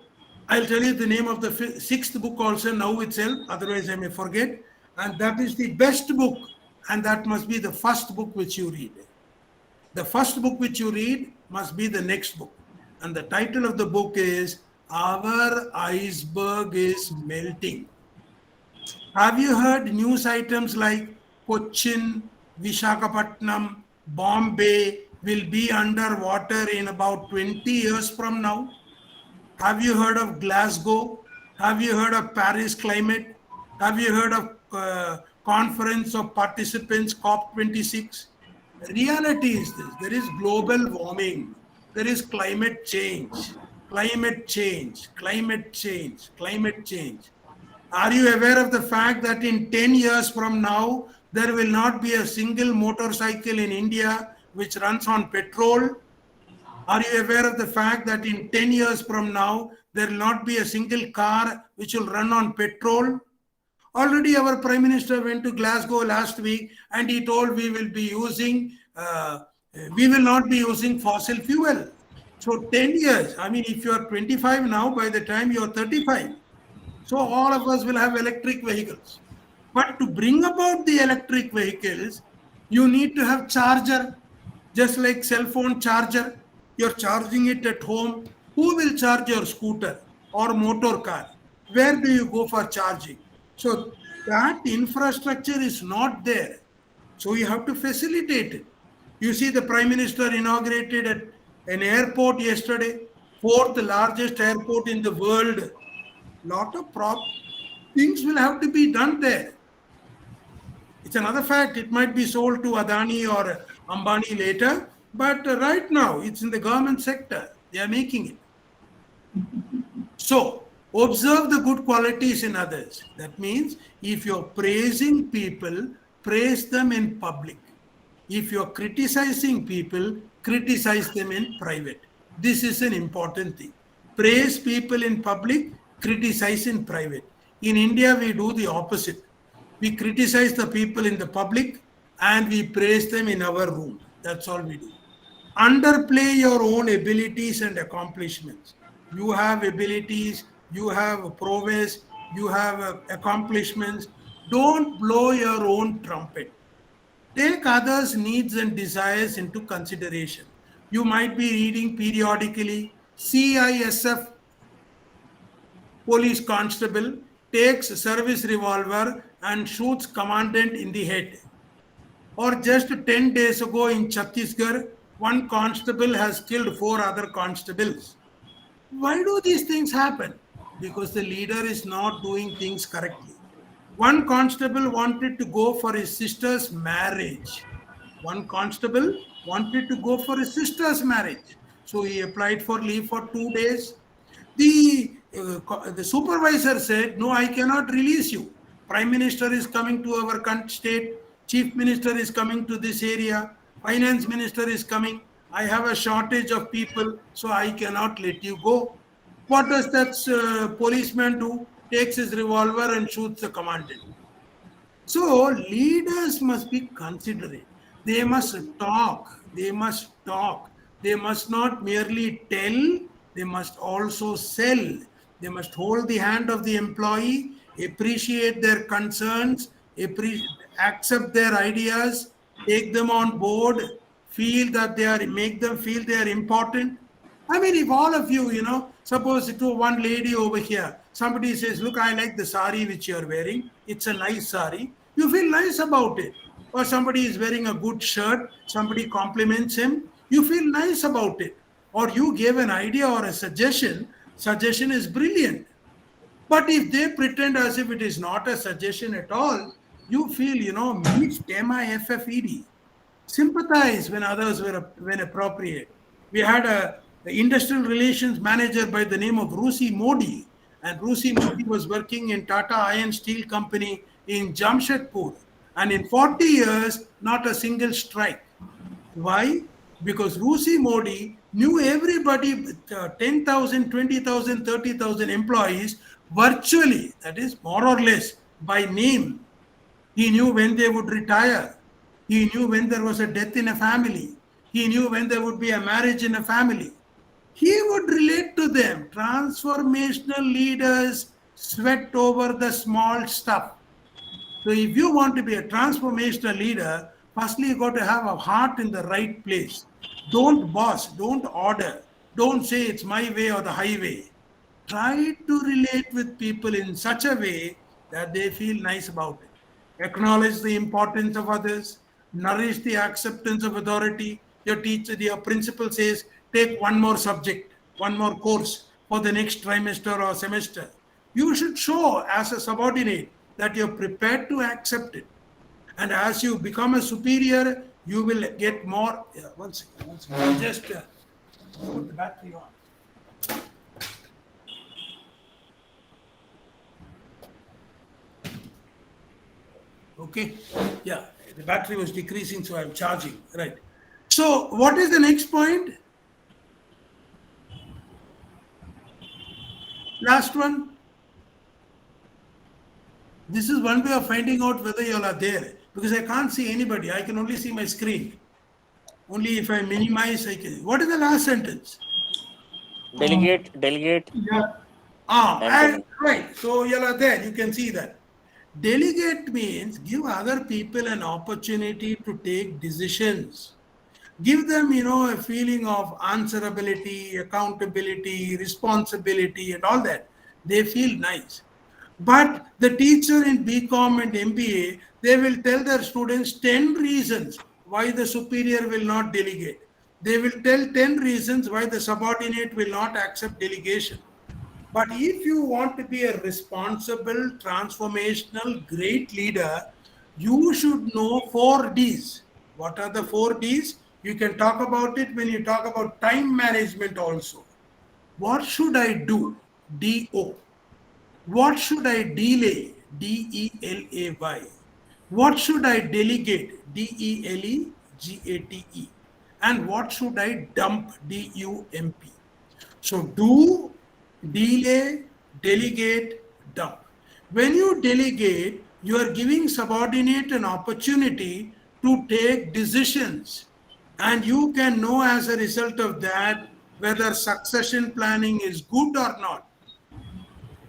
I'll tell you the name of the 6th book also now itself, otherwise I may forget. And that is the best book, and that must be the first book which you read. The first book which you read must be the next book. And the title of the book is Our Iceberg is Melting. Have you heard news items like Cochin, Visakhapatnam, Bombay will be underwater in about 20 years from now? Have you heard of Glasgow? Have you heard of Paris climate? Have you heard of conference of participants COP26? Reality is this: there is global warming, there is climate change, climate change, climate change, climate change. Are you aware of the fact that in 10 years from now, there will not be a single motorcycle in India which runs on petrol? Are you aware of the fact that in 10 years from now, there will not be a single car which will run on petrol? Already our Prime Minister went to Glasgow last week and he told we will not be using fossil fuel. So 10 years, I mean, if you are 25 now, by the time you are 35, so all of us will have electric vehicles. But to bring about the electric vehicles, you need to have charger, just like cell phone charger. You're charging it at home. Who will charge your scooter or motor car? Where do you go for charging? So that infrastructure is not there. So you have to facilitate it. You see, the Prime Minister inaugurated an airport yesterday, fourth largest airport in the world. Lot of things will have to be done there. It's another fact, it might be sold to Adani or Ambani later, but right now it's in the government sector. They are making it. So observe the good qualities in others. That means if you're praising people, praise them in public. If you're criticizing people, criticize them in private. This is an important thing. Praise people in public, criticize in private. In India, we do the opposite. We criticize the people in the public and we praise them in our room. That's all we do. Underplay your own abilities and accomplishments. You have abilities, you have prowess, you have accomplishments. Don't blow your own trumpet. Take others' needs and desires into consideration. You might be reading periodically, CISF police constable takes service revolver and shoots commandant in the head. Or just 10 days ago in Chhattisgarh, one constable has killed 4 other constables. Why do these things happen? Because the leader is not doing things correctly. One constable wanted to go for his sister's marriage. One constable wanted to go for his sister's marriage. So he applied for leave for 2 days. The supervisor said, no, I cannot release you. Prime Minister is coming to our state. Chief Minister is coming to this area. Finance Minister is coming. I have a shortage of people, so I cannot let you go. What does that policeman do? Takes his revolver and shoots the commandant. So leaders must be considerate. They must talk. They must talk. They must not merely tell. They must also sell. They must hold the hand of the employee, appreciate their concerns, accept their ideas, take them on board, make them feel they are important. I mean, if all of you, suppose to one lady over here, somebody says, look, I like the sari which you are wearing. It's a nice sari. You feel nice about it. Or somebody is wearing a good shirt. Somebody compliments him. You feel nice about it. Or you gave an idea or a suggestion. Suggestion is brilliant. But if they pretend as if it is not a suggestion at all, you feel, miffed, M-I-F-F-E-D. Sympathize when others when appropriate. We had an industrial relations manager by the name of Rusi Modi. And Rusi Modi was working in Tata Iron Steel Company in Jamshedpur. And in 40 years, not a single strike. Why? Because Rusi Modi knew everybody with 10,000, 20,000, 30,000 employees virtually, that is more or less by name. He knew when they would retire. He knew when there was a death in a family. He knew when there would be a marriage in a family. He would relate to them. Transformational leaders sweat over the small stuff. So if you want to be a transformational leader, firstly, you got to have a heart in the right place. Don't boss, don't order. Don't say it's my way or the highway. Try to relate with people in such a way that they feel nice about it. Acknowledge the importance of others. Nourish the acceptance of authority. Your teacher, your principal says, take one more subject, one more course for the next trimester or semester. You should show as a subordinate that you're prepared to accept it. And as you become a superior, you will get more. Yeah, one second. I'll just put the battery on. Okay, yeah, the battery was decreasing, so I'm charging, right. So what is the next point? Last one. This is one way of finding out whether you all are there, because I can't see anybody. I can only see my screen. Only if I minimize, I can. What is the last sentence? Delegate. Yeah, And right. So you all are there. You can see that. Delegate means give other people an opportunity to take decisions. Give them, a feeling of answerability, accountability, responsibility, and all that. They feel nice. But the teacher in BCom and MBA, they will tell their students 10 reasons why the superior will not delegate. They will tell 10 reasons why the subordinate will not accept delegation. But if you want to be a responsible, transformational, great leader, you should know 4 Ds. What are the 4 Ds? You can talk about it when you talk about time management also. What should I do? DO. What should I delay? DELAY. What should I delegate? DELEGATE. And what should I dump? DUMP. So do, delay, delegate, dump. When you delegate, you are giving subordinate an opportunity to take decisions. And you can know as a result of that whether succession planning is good or not.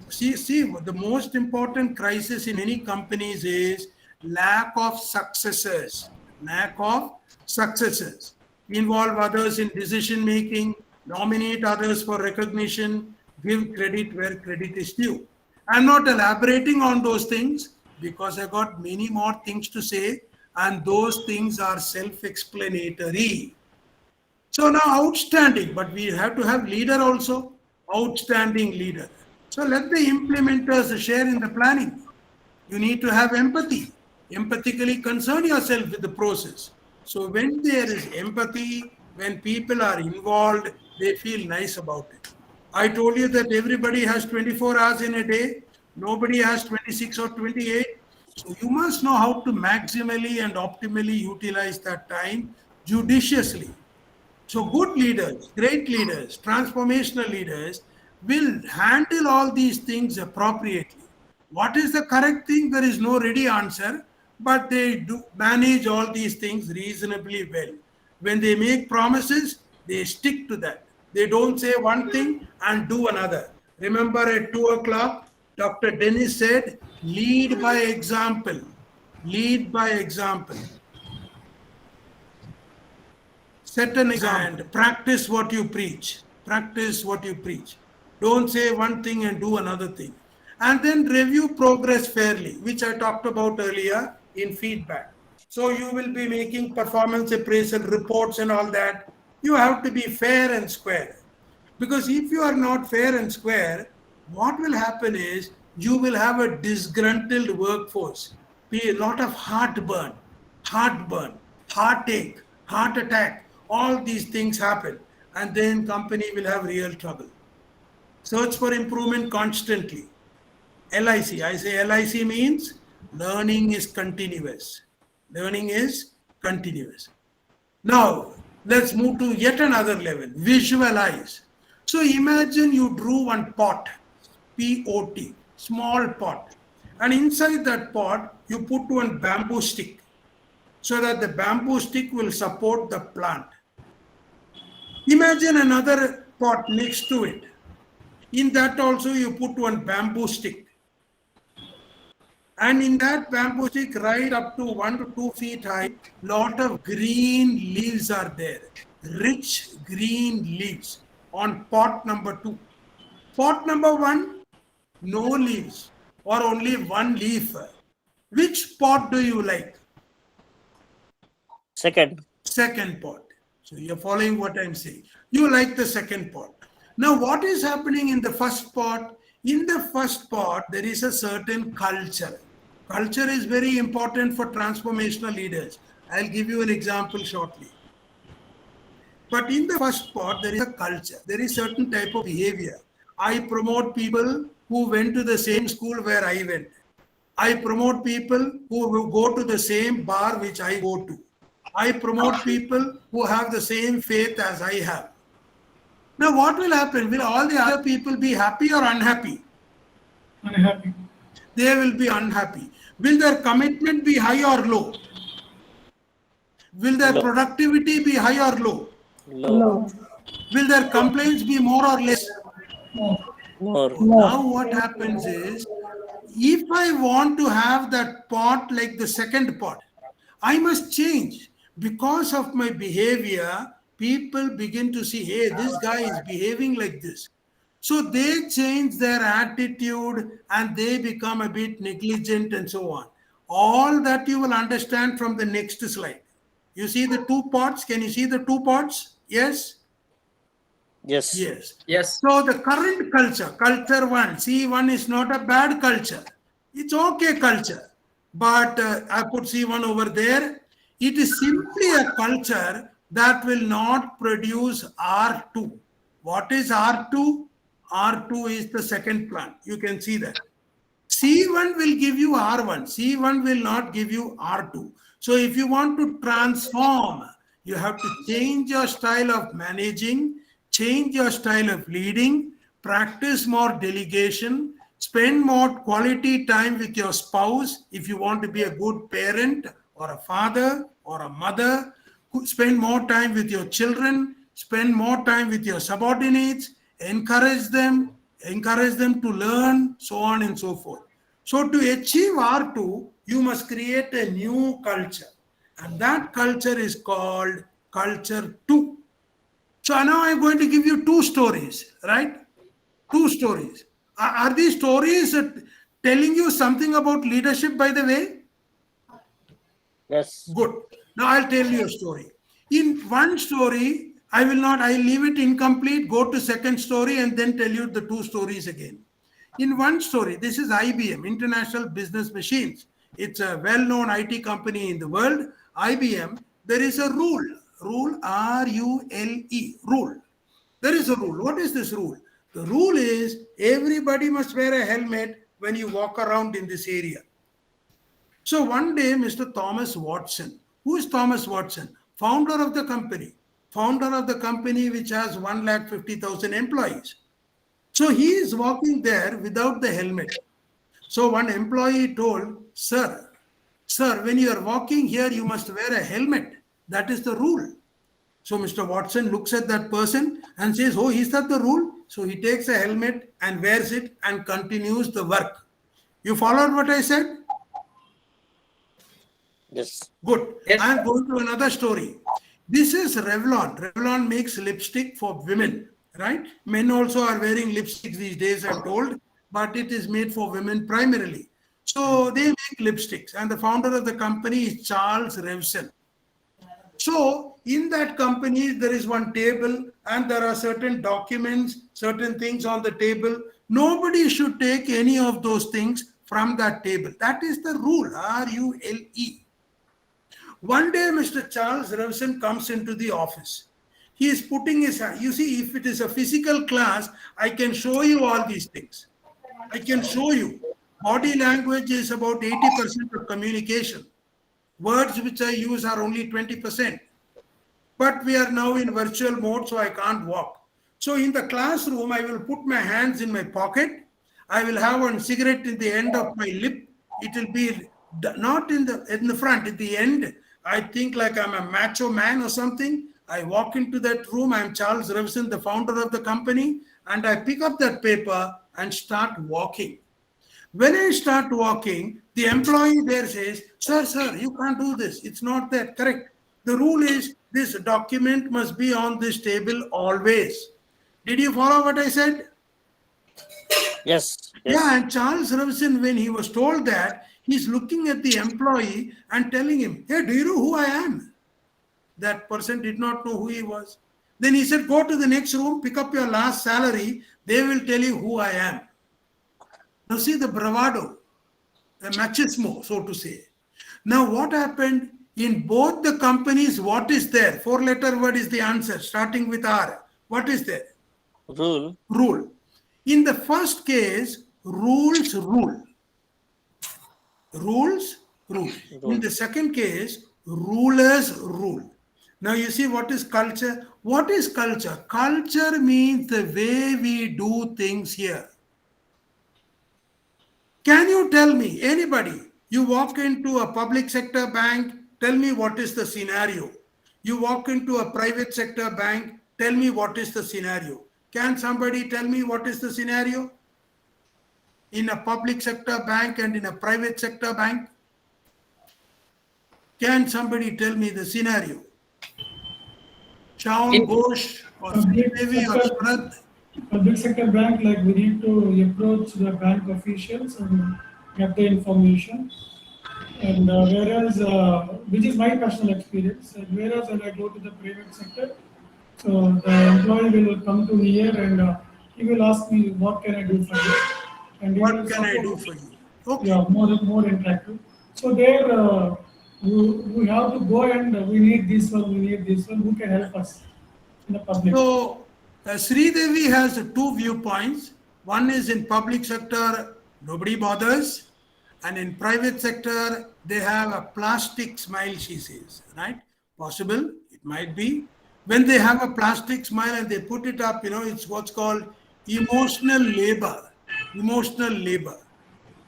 See, the most important crisis in any companies is lack of successors. Lack of successors. Involve others in decision making, nominate others for recognition, give credit where credit is due. I'm not elaborating on those things because I got many more things to say, and those things are self-explanatory. So now outstanding, but we have to have leader also, outstanding leader. So let the implementers share in the planning. You need to have empathy. Empathically concern yourself with the process. So when there is empathy, when people are involved, they feel nice about it. I told you that everybody has 24 hours in a day. Nobody has 26 or 28. So you must know how to maximally and optimally utilize that time judiciously. So good leaders, great leaders, transformational leaders will handle all these things appropriately. What is the correct thing? There is no ready answer, but they do manage all these things reasonably well. When they make promises, they stick to that. They don't say one thing and do another. Remember at 2 o'clock, Dr. Dennis said, lead by example. Lead by example. Set an example. Practice what you preach. Practice what you preach. Don't say one thing and do another thing. And then review progress fairly, which I talked about earlier in feedback. So you will be making performance appraisal reports and all that. You have to be fair and square. Because if you are not fair and square, what will happen is you will have a disgruntled workforce. Be a lot of heartburn, heartache, heart attack. All these things happen. And then company will have real trouble. Search for improvement constantly. LIC. I say LIC means learning is continuous. Learning is continuous. Now, let's move to yet another level. Visualize. So imagine you drew one pot, P-O-T, small pot. And inside that pot, you put one bamboo stick so that the bamboo stick will support the plant. Imagine another pot next to it. In that also you put one bamboo stick. And in that bamboo stick, right up to 1 to 2 feet high, lot of green leaves are there. Rich green leaves on pot number 2. Pot number 1, no leaves or only one leaf. Which pot do you like? Second. Second pot. So you're following what I'm saying. You like the second pot. Now, what is happening in the first part? In the first part, there is a certain culture. Culture is very important for transformational leaders. I'll give you an example shortly. But in the first part, there is a culture. There is certain type of behavior. I promote people who went to the same school where I went. I promote people who will go to the same bar which I go to. I promote people who have the same faith as I have. Now, what will happen? Will all the other people be happy or unhappy? Unhappy. They will be unhappy. Will their commitment be high or low? Will their Low. productivity be high or low? Low. Will their complaints be more or less? More. Now, what happens is, if I want to have that pot like the second pot, I must change. Because of my behavior, people begin to see, hey, this guy is behaving like this. So they change their attitude and they become a bit negligent and so on. All that you will understand from the next slide. You see the two pots? Can you see the two pots? Yes? Yes. Yes. Yes. So the current culture, culture one, C1 is not a bad culture. It's okay culture. But I put C1 over there. It is simply a culture that will not produce R2. What is R2? R2 is the second plant. You can see that. C1 will give you R1. C1 will not give you R2. So if you want to transform, you have to change your style of managing, change your style of leading, practice more delegation, spend more quality time with your spouse if you want to be a good parent or a father or a mother. Spend more time with your children, spend more time with your subordinates, encourage them to learn, so on and so forth. So to achieve R2, you must create a new culture. And that culture is called culture 2. So now I'm going to give you two stories, right? Two stories. Are these stories telling you something about leadership, by the way? Yes. Good. Now I'll tell you a story. In one story, I'll leave it incomplete, go to second story and then tell you the two stories again. In one story, this is IBM, International Business Machines. It's a well-known IT company in the world. IBM, there is a rule, R-U-L-E, rule. There is a rule. What is this rule? The rule is everybody must wear a helmet when you walk around in this area. So one day, Mr. Thomas Watson, who is Thomas Watson? Founder of the company which has 150,000 employees. So he is walking there without the helmet. So one employee told, sir, when you are walking here, you must wear a helmet. That is the rule. So Mr. Watson looks at that person and says, oh, is that the rule? So he takes a helmet and wears it and continues the work. You followed what I said? Yes. Good. Yes. I am going to another story. This is Revlon. Revlon makes lipstick for women, right? Men also are wearing lipstick these days, I'm told, but it is made for women primarily. So they make lipsticks, and the founder of the company is Charles Revson. So in that company, there is one table and there are certain documents, certain things on the table. Nobody should take any of those things from that table. That is the rule, R-U-L-E. One day, Mr. Charles Revson comes into the office. He is putting his hand. You see, if it is a physical class, I can show you all these things. I can show you. Body language is about 80% of communication. Words which I use are only 20%. But we are now in virtual mode, so I can't walk. So in the classroom, I will put my hands in my pocket. I will have one cigarette in the end of my lip. It will be not in the front, at the end. I think like I'm a macho man or something. I walk into that room. I'm Charles Revson, the founder of the company, and I pick up that paper and start walking. When I start walking, the employee there says, sir, you can't do this. It's not that correct. The rule is this document must be on this table always. Did you follow what I said? Yes. Yeah, and Charles Revson, when he was told that, he's looking at the employee and telling him, hey, do you know who I am? That person did not know who he was. Then he said, go to the next room, pick up your last salary. They will tell you who I am. Now see the bravado, the machismo, so to say. Now what happened in both the companies? What is there? 4-letter word is the answer, starting with R. What is there? Rule. Rule. In the first case, rules rule. Rules rule. In the second case, rulers rule. Now you see what is culture? What is culture? Culture means the way we do things here. Can you tell me, anybody, you walk into a public sector bank, tell me what is the scenario. You walk into a private sector bank, tell me what is the scenario. Can somebody tell me what is the scenario? In a public sector bank and in a private sector bank? Can somebody tell me the scenario? Shaun Ghosh or Sridevi or Sharad? Public sector bank, like we need to approach the bank officials and get the information. And whereas, which is my personal experience, and whereas when I go to the private sector, so the employee will come to me here and he will ask me, what can I do for you? And he What will can I do support- for you? Okay. Yeah, more interactive. So there, we have to go and we need this one, who can help us in the public? So Sridevi has two viewpoints. One is in public sector, nobody bothers. And in private sector, they have a plastic smile, she says, right? Possible, it might be. When they have a plastic smile and they put it up, it's what's called emotional labor. Emotional labor.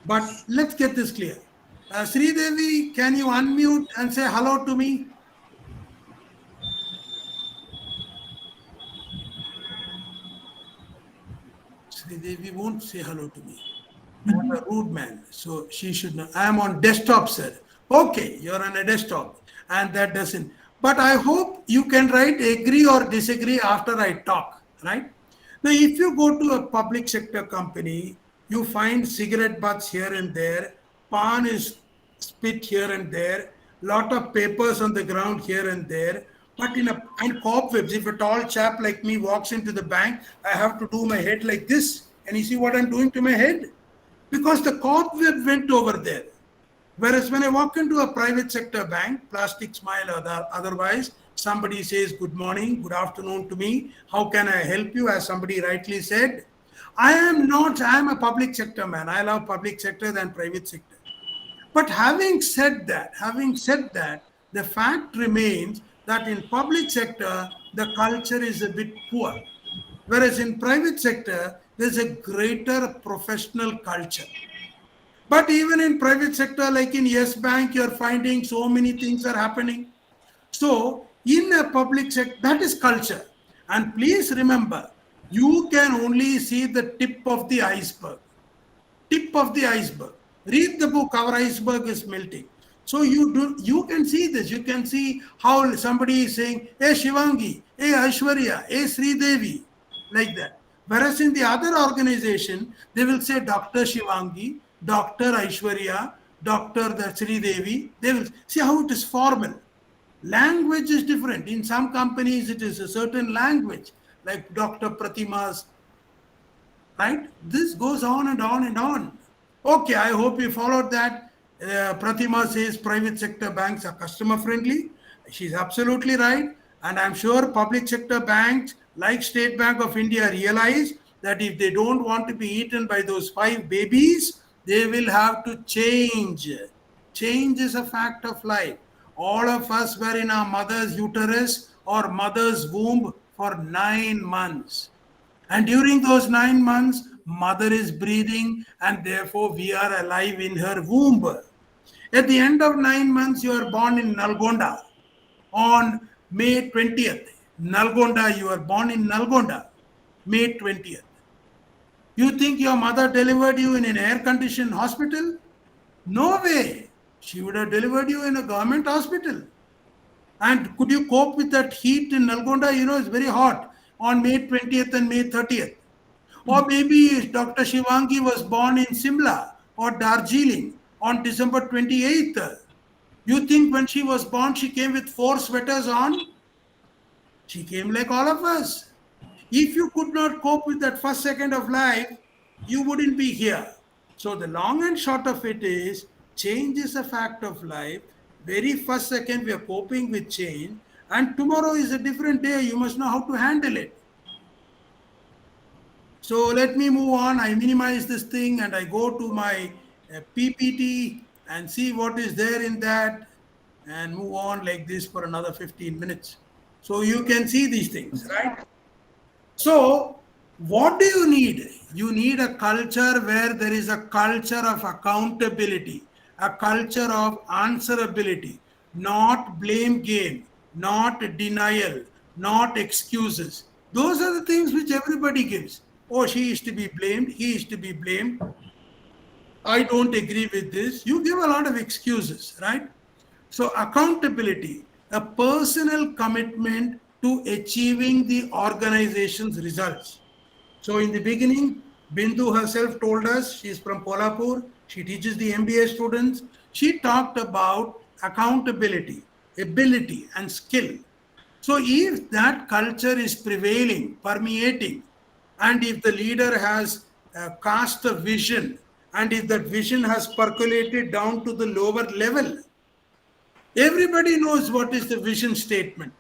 But let's get this clear. Sridevi, can you unmute and say hello to me? Sridevi won't say hello to me. I'm a rude man, so she should know. I am on desktop, sir. Okay, you're on a desktop, and that doesn't. But I hope you can write agree or disagree after I talk, right? Now, if you go to a public sector company, you find cigarette butts here and there, pan is spit here and there, lot of papers on the ground here and there. But and cobwebs, if a tall chap like me walks into the bank, I have to do my head like this. And you see what I'm doing to my head? Because the cobweb went over there. Whereas when I walk into a private sector bank, plastic smile or otherwise, somebody says good morning, good afternoon to me. How can I help you? As somebody rightly said, I am a public sector man. I love public sector than private sector. But having said that, the fact remains that in public sector, the culture is a bit poor. Whereas in private sector, there's a greater professional culture. But even in private sector, like in Yes Bank, you're finding so many things are happening. So in a public sector, that is culture. And please remember, you can only see the tip of the iceberg. Tip of the iceberg. Read the book, Our Iceberg is Melting. So you can see this. You can see how somebody is saying, hey Shivangi, hey Aishwarya, hey Sridevi, like that. Whereas in the other organization, they will say Dr. Shivangi, Dr. Aishwarya, Dr. Sridevi. They will see how it is formal. Language is different. In some companies, it is a certain language, like Dr. Pratima's, right? This goes on and on and on. Okay, I hope you followed that. Pratima says private sector banks are customer friendly. She's absolutely right. And I'm sure public sector banks like State Bank of India realize that if they don't want to be eaten by those 5 babies, they will have to change. Change is a fact of life. All of us were in our mother's uterus or mother's womb for 9 months. And during those 9 months, mother is breathing and therefore we are alive in her womb. At the end of 9 months, you are born in Nalgonda on May 20th. Nalgonda, you are born in Nalgonda, May 20th. You think your mother delivered you in an air-conditioned hospital? No way. She would have delivered you in a government hospital. And could you cope with that heat in Nalgonda? It's very hot on May 20th and May 30th. Or maybe Dr. Shivangi was born in Simla or Darjeeling on December 28th. You think when she was born, she came with 4 sweaters on? She came like all of us. If you could not cope with that first second of life, you wouldn't be here. So the long and short of it is, change is a fact of life. Very first second we are coping with change, and tomorrow is a different day. You must know how to handle it. So let me move on. I minimize this thing and I go to my PPT and see what is there in that and move on like this for another 15 minutes. So you can see these things, right? So what do you need? You need a culture where there is a culture of accountability, a culture of answerability, not blame game, not denial, not excuses. Those are the things which everybody gives. Oh, she is to be blamed, he is to be blamed. I don't agree with this. You give a lot of excuses, right? So, accountability, a personal commitment to achieving the organization's results. So, in the beginning, Bindu herself told us she's from Kolhapur, she teaches the MBA students. She talked about accountability, ability, and skill. So, if that culture is prevailing, permeating, and if the leader has cast a vision, and if that vision has percolated down to the lower level, everybody knows what is the vision statement.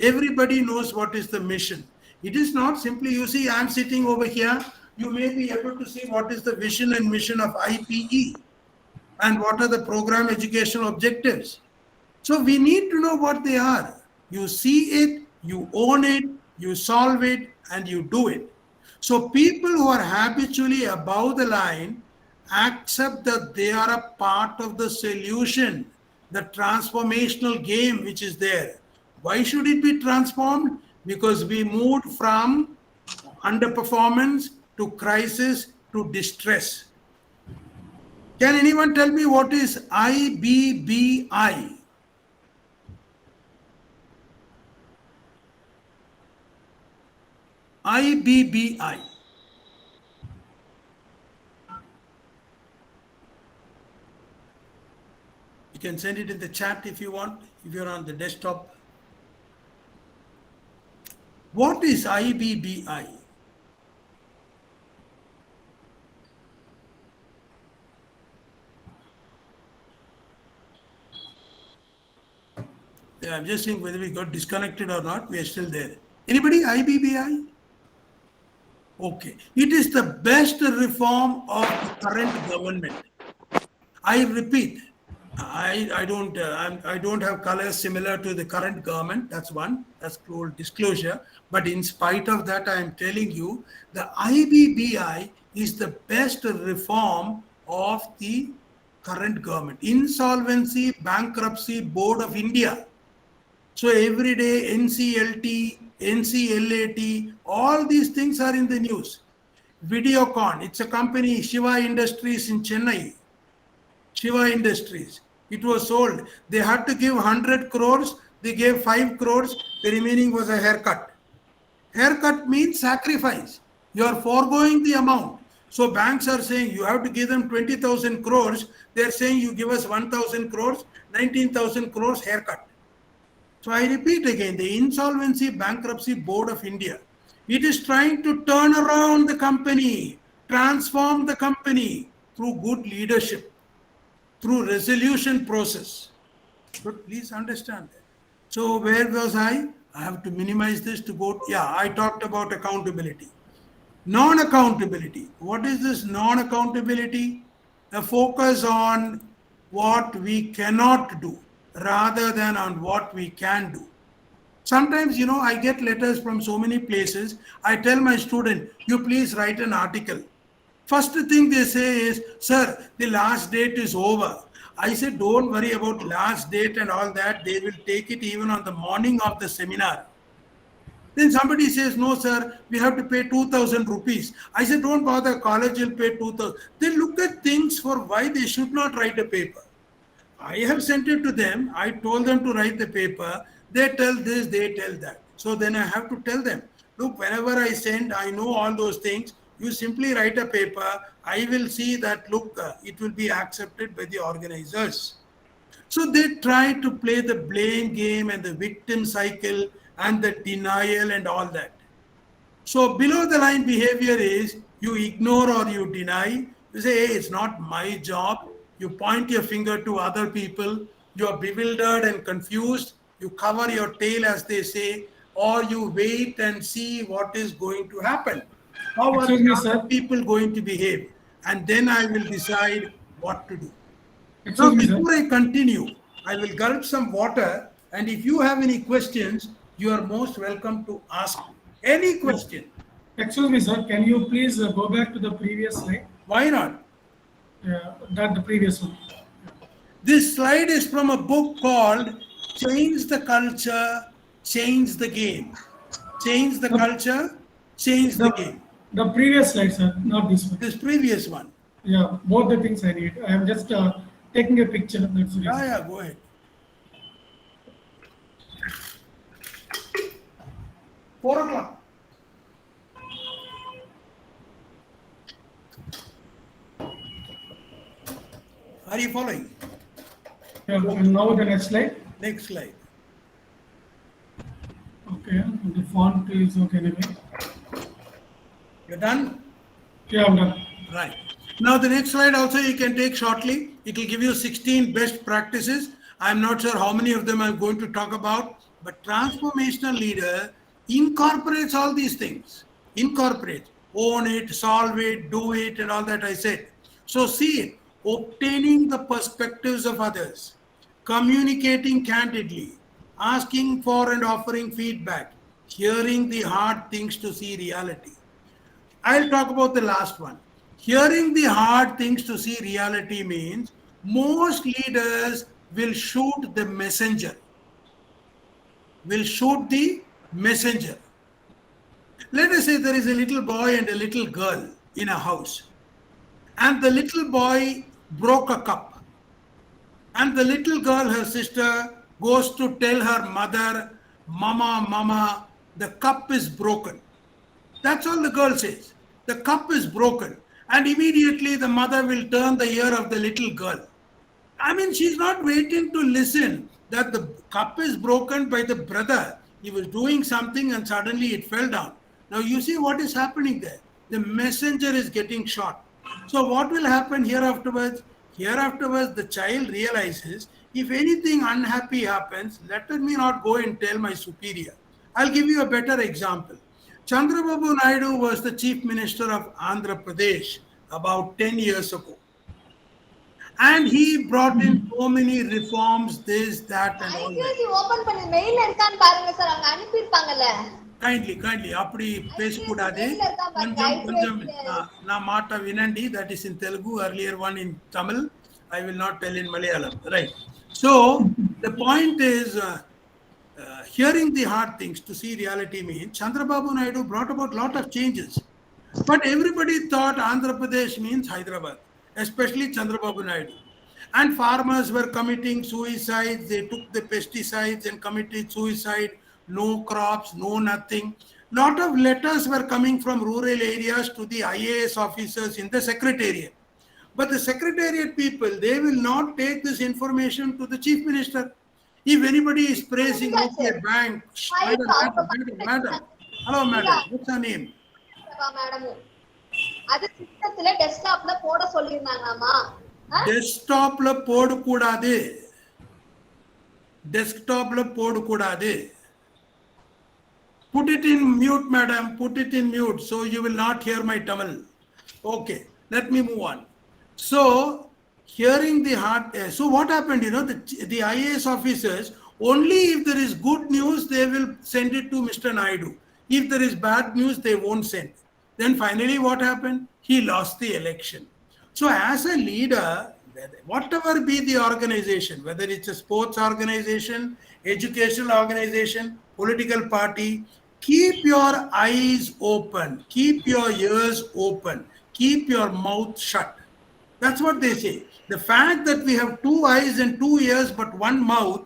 Everybody knows what is the mission. It is not simply, you see, I'm sitting over here, you may be able to see what is the vision and mission of IPE and what are the program educational objectives. So we need to know what they are. You see it, you own it, you solve it, and you do it. So people who are habitually above the line accept that they are a part of the solution, the transformational game which is there. Why should it be transformed? Because we moved from underperformance to crisis to distress. Can anyone tell me what is IBBI? IBBI. You can send it in the chat if you want, if you're on the desktop. What is IBBI? Yeah, I'm just saying whether we got disconnected or not, we are still there. Anybody? IBBI? Okay. It is the best reform of the current government. I repeat, I don't have colors similar to the current government. That's one. That's full disclosure. But in spite of that, I am telling you, the IBBI is the best reform of the current government. Insolvency Bankruptcy Board of India. So every day NCLT, NCLAT, all these things are in the news. Videocon, it's a company, Shiva Industries in Chennai. Shiva Industries. It was sold. They had to give 100 crores. They gave 5 crores. The remaining was a haircut. Haircut means sacrifice. You are foregoing the amount. So banks are saying you have to give them 20,000 crores. They're saying you give us 1,000 crores, 19,000 crores haircut. So I repeat again, the Insolvency Bankruptcy Board of India, it is trying to turn around the company, transform the company through good leadership, through resolution process. But please understand that. So where was I? I have to minimize this to go. Yeah, I talked about accountability. Non-accountability. What is this non-accountability? A focus on what we cannot do rather than on what we can do. Sometimes, I get letters from so many places. I tell my student, you please write an article. First thing they say is, sir, the last date is over. I said, don't worry about last date and all that. They will take it even on the morning of the seminar. Then somebody says, no, sir, we have to pay 2,000 rupees. I said, don't bother, college will pay 2,000. They look at things for why they should not write a paper. I have sent it to them. I told them to write the paper. They tell this, they tell that. So then I have to tell them, look, whenever I send, I know all those things. You simply write a paper. I will see that, look, it will be accepted by the organizers. So they try to play the blame game and the victim cycle and the denial and all that. So below the line behavior is you ignore or you deny. You say, hey, it's not my job. You point your finger to other people. You are bewildered and confused. You cover your tail, as they say, or you wait and see what is going to happen. How are Excuse me, the sir. other people going to behave? And then I will decide what to do. Now, Excuse me, sir. before I continue, I will gulp some water. And if you have any questions, you are most welcome to ask any question. Excuse me, sir. Can you please go back to the previous slide? Why not? That the previous one. This slide is from a book called Change the Culture, Change the Game. Change the culture, change the game. The previous slide, sir, not this one. This previous one. Yeah, both the things I need. I am just taking a picture. That's the reason. Yeah, go ahead. Four o'clock. Are you following? Yeah, and now the next slide. Next slide. Okay, the font is okay anyway. You're done? Yeah, I'm done. Right. Now the next slide also you can take shortly. It will give you 16 best practices. I'm not sure how many of them I'm going to talk about, but transformational leader incorporates all these things. Incorporate, own it, solve it, do it, and all that I said. So see it, obtaining the perspectives of others, communicating candidly, asking for and offering feedback, hearing the hard things to see reality. I'll talk about the last one. Hearing the hard things to see reality means most leaders will shoot the messenger. Will shoot the messenger. Let us say there is a little boy and a little girl in a house, and the little boy broke a cup, and the little girl, her sister, goes to tell her mother, Mama, Mama, the cup is broken. That's all the girl says. The cup is broken. And immediately the mother will turn the ear of the little girl. I mean, she's not waiting to listen that the cup is broken by the brother. He was doing something and suddenly it fell down. Now you see what is happening there. The messenger is getting shot. So what will happen here afterwards? Here afterwards, the child realizes if anything unhappy happens, let me not go and tell my superior. I'll give you a better example. Chandrababu Naidu was the chief minister of Andhra Pradesh about 10 years ago. And he brought in so many reforms, this, that, and all that. ICIC open பண்ணி mail இருக்கான்னு பாருங்க sir அவங்க அனுப்பி இருப்பாங்கல Kindly அப்படி பேசக்கூடாது கொஞ்சம் நான் மாட்ட வினண்டி that is in Telugu, earlier one in Tamil. I will not tell in Malayalam, right? So the point is hearing the hard things to see reality means Chandrababu Naidu brought about a lot of changes. But everybody thought Andhra Pradesh means Hyderabad, especially Chandrababu Naidu. And farmers were committing suicides. They took the pesticides and committed suicide. No crops, no nothing. Lot of letters were coming from rural areas to the IAS officers in the secretariat. But the secretariat people, they will not take this information to the chief minister. If anybody is praising okay, bank, madam. Hello, madam. What's her name? Madam அது சிஸ்டத்துல டெஸ்க்டாப்ல போட சொல்லிருந்தாங்களாமா டெஸ்க்டாப்ல போட கூடாது. டெஸ்க்டாப்ல போட கூடாது. Put it in mute, madam. Put it in mute so you will not hear my Tamil. Okay, let me move on. So, hearing the hard. So, what happened? The IAS officers, only if there is good news, they will send it to Mr. Naidu. If there is bad news, they won't send. Then finally, what happened? He lost the election. So, as a leader, whatever be the organization, whether it's a sports organization, educational organization, political party, keep your eyes open, keep your ears open, keep your mouth shut. That's what they say. The fact that we have 2 eyes and 2 ears but 1 mouth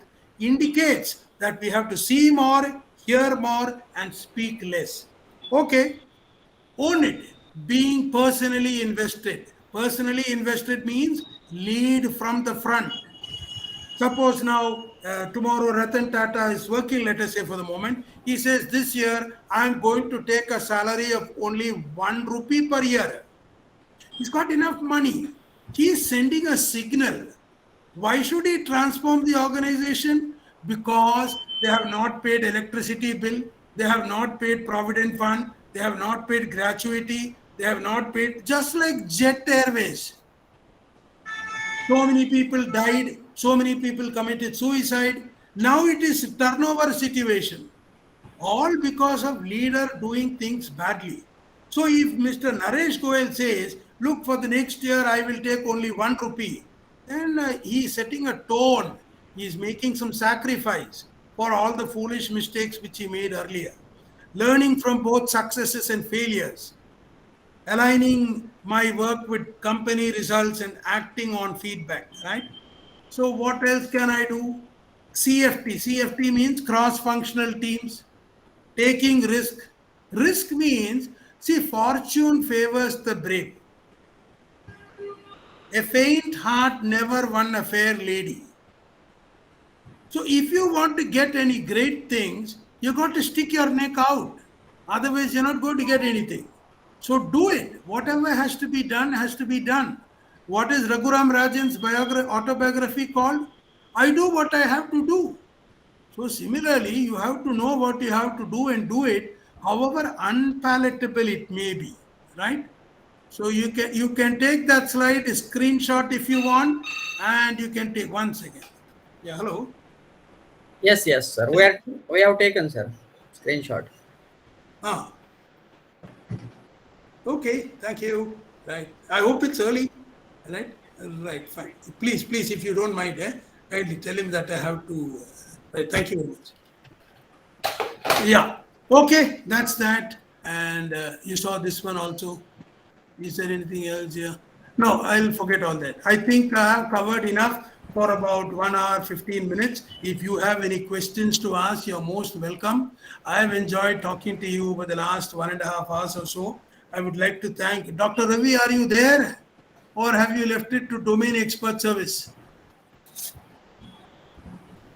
indicates that we have to see more, hear more, and speak less. Okay, own it. Being personally invested. Personally invested means lead from the front. Suppose now tomorrow Ratan Tata is working, let us say for the moment. He says, this year I'm going to take a salary of only 1 rupee per year. He's got enough money. He is sending a signal. Why should he transform the organization? Because they have not paid electricity bill, they have not paid provident fund, they have not paid gratuity, they have not paid, just like Jet Airways. So many people died, so many people committed suicide. Now it is turnover situation. All because of leader doing things badly. So if Mr. Naresh Goyal says, look, for the next year I will take only 1 rupee, then he is setting a tone. He is making some sacrifice for all the foolish mistakes which he made earlier. Learning from both successes and failures. Aligning my work with company results and acting on feedback, right? So what else can I do? CFT. CFT means cross-functional teams. Taking risk. Risk means, see, fortune favors the brave. A faint heart never won a fair lady. So if you want to get any great things, you got to stick your neck out. Otherwise, you're not going to get anything. So do it. Whatever has to be done has to be done. What is Raghuram Rajan's autobiography called? I do what I have to do. So similarly, you have to know what you have to do and do it, however unpalatable it may be, right? So you can take that slide, a screenshot if you want, and you can take 1 second. Yeah, hello. Yes, sir. We have taken, sir, screenshot. Ah. Okay, thank you. Right. I hope it's early. Right? Right, fine. Please, if you don't mind, kindly tell him that I have to. Right, thank you very much. Yeah. Okay, that's that. And you saw this one also. Is there anything else here? No, I'll forget all that. I think I have covered enough for about 1 hour, 15 minutes. If you have any questions to ask, you're most welcome. I have enjoyed talking to you over the last 1.5 hours or so. I would like to thank Dr. Ravi. Are you there? Or have you left it to domain expert service?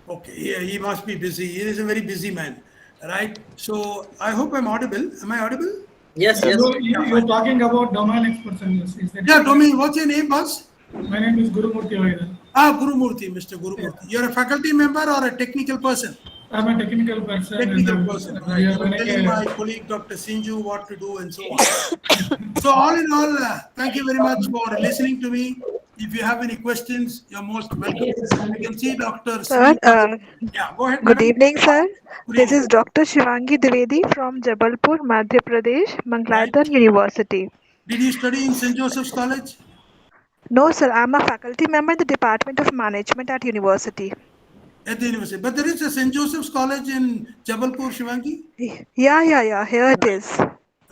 Okay, yeah, he must be busy. He is a very busy man, right? So I hope I'm audible. Am I audible? Yes. So you're talking about domain experts and yes, is that? Yeah, domain. What's your name, boss? My name is Gurumurthy Vaidya. Gurumurthy, Mr. Gurumurthy. You're a faculty member or a technical person? I'm a technical person. Technical person, right. We are You're telling my colleague Dr. Sinju what to do and so on. So all in all, thank you very much for listening to me. If you have any questions, you're most welcome. You can see Dr. Sir, Yeah, go ahead. good madam. evening, sir. Good This evening. is Dr. Shivangi Dwivedi from Jabalpur, Madhya Pradesh, Mangaladan University. Did you study in St. Joseph's College? No, sir, I'm a faculty member in the Department of Management at university. At the university. But there is a St. Joseph's College in Jabalpur, Shivangi? Yeah, here it is.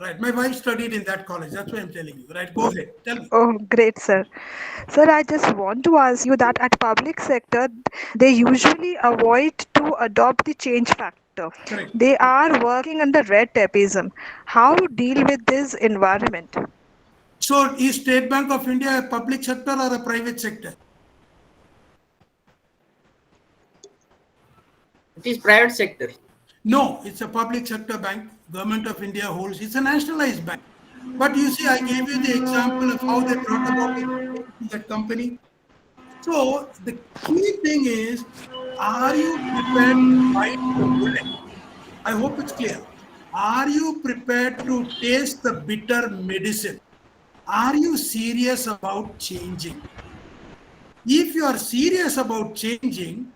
Right. My wife studied in that college. That's why I'm telling you. Right. Go ahead. Tell me. Oh, great, sir. Sir, I just want to ask you that at public sector, they usually avoid to adopt the change factor. Correct. They are working under red tapeism. How to deal with this environment? So is State Bank of India a public sector or a private sector? It is private sector. No, it's a public sector bank. Government of India holds. It's a nationalized bank. But you see, I gave you the example of how they brought about it, that company. So the key thing is, are you prepared to bite the bullet? I hope it's clear. Are you prepared to taste the bitter medicine? Are you serious about changing? If you are serious about changing,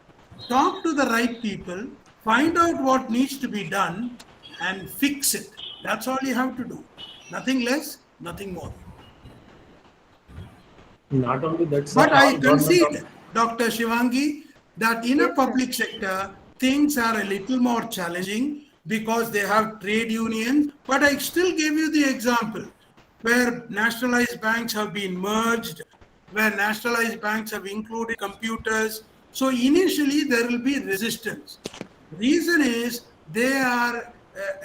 talk to the right people, find out what needs to be done, and fix it. That's all you have to do. Nothing less, nothing more. Not only that, sir, But I all government concede, Dr. Shivangi, that in a public sector, things are a little more challenging because they have trade unions. But I still gave you the example where nationalized banks have been merged, where nationalized banks have included computers. So initially there will be resistance. Reason is they are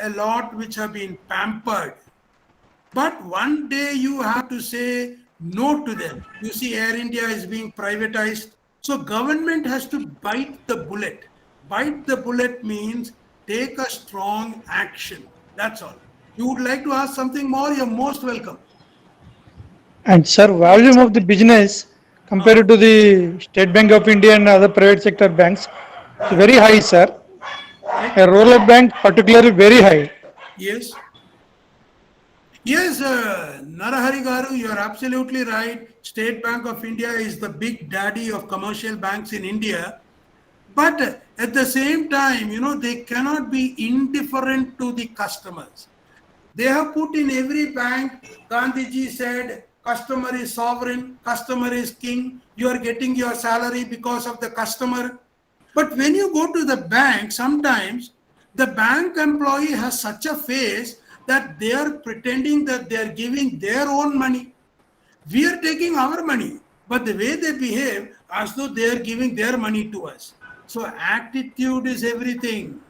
a lot which have been pampered. But one day you have to say no to them. You see, Air India is being privatized. So government has to bite the bullet. Bite the bullet means take a strong action. That's all. You would like to ask something more? You're most welcome. And sir, volume of the business compared to the State Bank of India and other private sector banks is very high, sir. A roll-up bank particularly very high. Yes. Yes, Narahari Garu, you are absolutely right. State Bank of India is the big daddy of commercial banks in India. But at the same time, they cannot be indifferent to the customers. They have put in every bank, Gandhiji said, customer is sovereign, customer is king, you are getting your salary because of the customer. But when you go to the bank, sometimes the bank employee has such a face that they are pretending that they are giving their own money. We are taking our money, but the way they behave as though they are giving their money to us. So attitude is everything.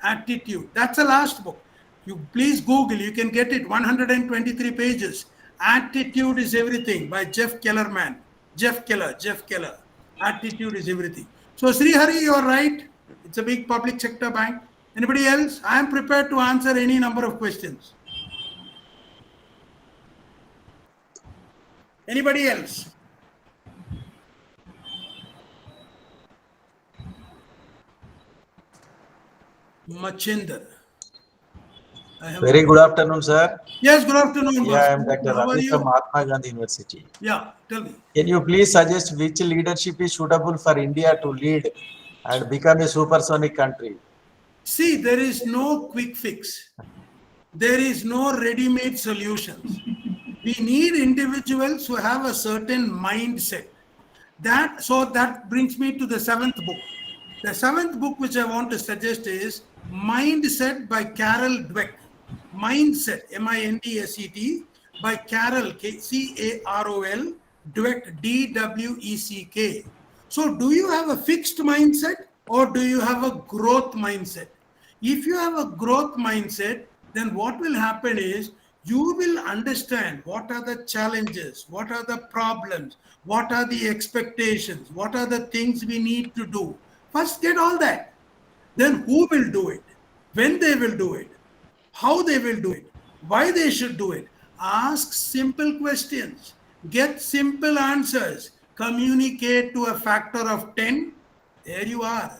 Attitude. That's the last book. You please Google, you can get it, 123 pages. Attitude is everything by Jeff Kellerman. Jeff Keller. Attitude is everything. So Sri Hari, you're right. It's a big public sector bank. Anybody else? I am prepared to answer any number of questions. Anybody else? Machinder. Very good afternoon, sir. Yes, good afternoon. Yeah, I am Dr. How are Ravi you? from Mahatma Gandhi University. Yeah, tell me. Can you please suggest which leadership is suitable for India to lead and become a supersonic country? See, there is no quick fix. There is no ready-made solutions. We need individuals who have a certain mindset. That brings me to the seventh book. The seventh book which I want to suggest is Mindset by Carol Dweck. Mindset, M-I-N-D-S-E-T, by Carol, C-A-R-O-L, Dweck, D-W-E-C-K. So do you have a fixed mindset or do you have a growth mindset? If you have a growth mindset, then what will happen is you will understand what are the challenges, what are the problems, what are the expectations, what are the things we need to do. First get all that. Then who will do it, when they will do it, how they will do it, why they should do it. Ask simple questions, get simple answers, communicate to a factor of 10. There you are.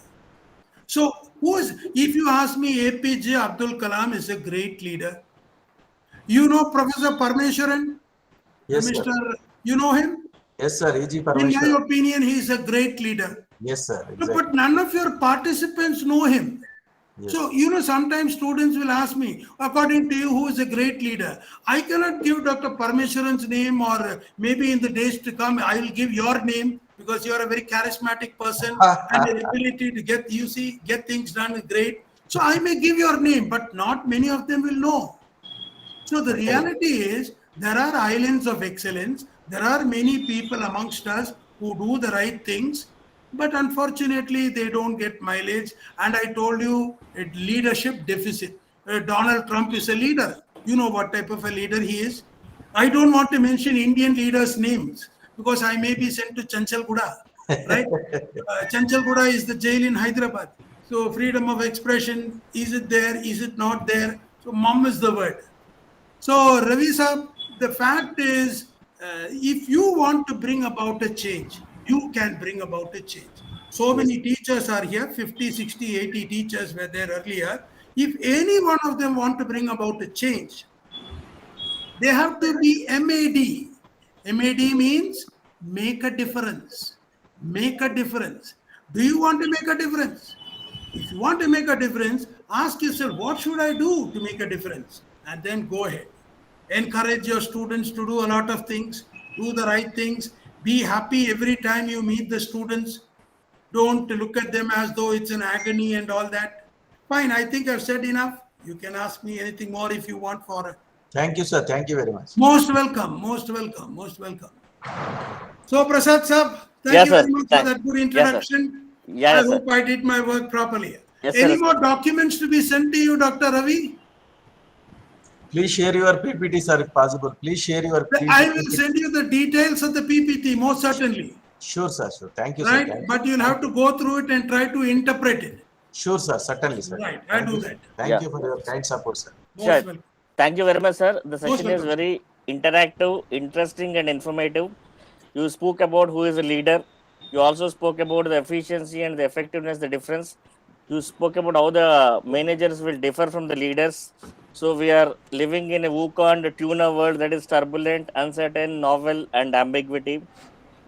So if you ask me, APJ Abdul Kalam is a great leader. You know Professor Parmeshwaran? Yes, sir. You know him? Yes, sir. E.G. In Parmeshwaran. my opinion, he is a great leader. Yes, sir. No, Exactly. but none of your participants know him. Yes. So, sometimes students will ask me, according to you, who is a great leader? I cannot give Dr. Parmeshwaran's name, or maybe in the days to come, I will give your name because you are a very charismatic person and the ability to get things done is great. So I may give your name, but not many of them will know. So the reality is there are islands of excellence. There are many people amongst us who do the right things, but unfortunately they don't get mileage. And I told you, a leadership deficit. Donald Trump is a leader. You know what type of a leader he is. I don't want to mention Indian leaders' names because I may be sent to Chanchalguda, right? Chanchalguda is the jail in Hyderabad. So freedom of expression, is it there? Is it not there? So mum is the word. So Ravi Saab, the fact is, if you want to bring about a change, you can bring about a change. So many teachers are here, 50, 60, 80 teachers were there earlier. If any one of them want to bring about a change, they have to be MAD. MAD means make a difference. Make a difference. Do you want to make a difference? If you want to make a difference, ask yourself, what should I do to make a difference? And then go ahead. Encourage your students to do a lot of things. Do the right things. Be happy every time you meet the students. Don't look at them as though it's an agony and all that. Fine, I think I've said enough. You can ask me anything more if you want for it. Thank you, sir. Thank you very much. Most welcome, most welcome, most welcome. So Prasad Sab, thank Yes, you very sir. much for that good introduction. Yes, I sir. hope I did my work properly. Yes, Any sir. more documents to be sent to you, Dr. Ravi? Please share your PPT, sir, if possible. Please share your PPT. I will send you the details of the PPT, most certainly. Sure, sir. Sure. Thank you, sir. Right? Thank you. But you'll have to go through it and try to interpret it. Sure, sir. Certainly, sir. Right, I Thank do you, that. sir. Thank Yeah. you for your kind support, sir. Most Sure. welcome. Thank you very much, sir. The Most session is welcome. very interactive, interesting, and informative. You spoke about who is a leader. You also spoke about the efficiency and the effectiveness, the difference. You spoke about how the managers will differ from the leaders. So we are living in a VUCA tuna world that is turbulent, uncertain, novel, and ambiguity.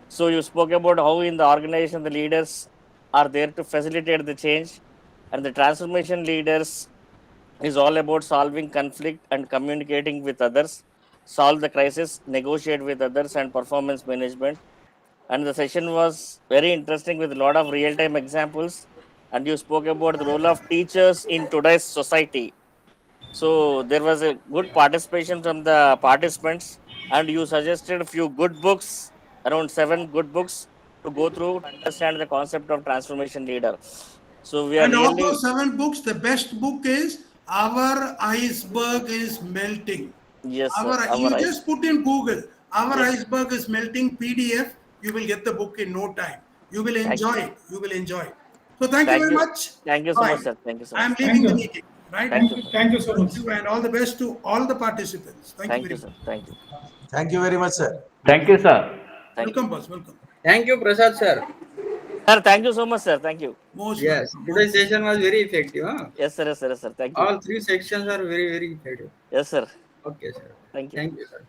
So you spoke about how in the organization the leaders are there to facilitate the change, and the transformation leaders is all about solving conflict and communicating with others, solve the crisis, negotiate with others, and performance management. And the session was very interesting with a lot of real time examples. And you spoke about the role of teachers in today's society. So there was a good participation from the participants, and you suggested a few good books, around 7 good books to go through to understand the concept of transformation leader. So we are And of really, those 7 books, the best book is Our Iceberg is Melting. yes, sir, our You eyes. just put in Google, Our Yes. Iceberg is Melting PDF. You will get the book in no time. You will enjoy it. You will enjoy it. So thank you Thank very you. much. Thank you so Bye. much, sir. Thank you so I am much. leaving the you. meeting. Right? Thank you. Thank you so much. Thank you and all the best to all the participants. Thank you Thank very you, sir. much. Thank you. Thank you very much, sir. Thank you, sir. Thank you. Welcome, boss. Welcome. Thank you, Prasad sir. Sir, thank you so much, sir. Thank you. Most Yes, welcome. today's session was very effective. Huh? Yes, sir. Yes, sir. Yes, sir. Thank you. All 3 sections are very, very effective. Yes, sir. Okay, sir. Thank you. Thank you, sir.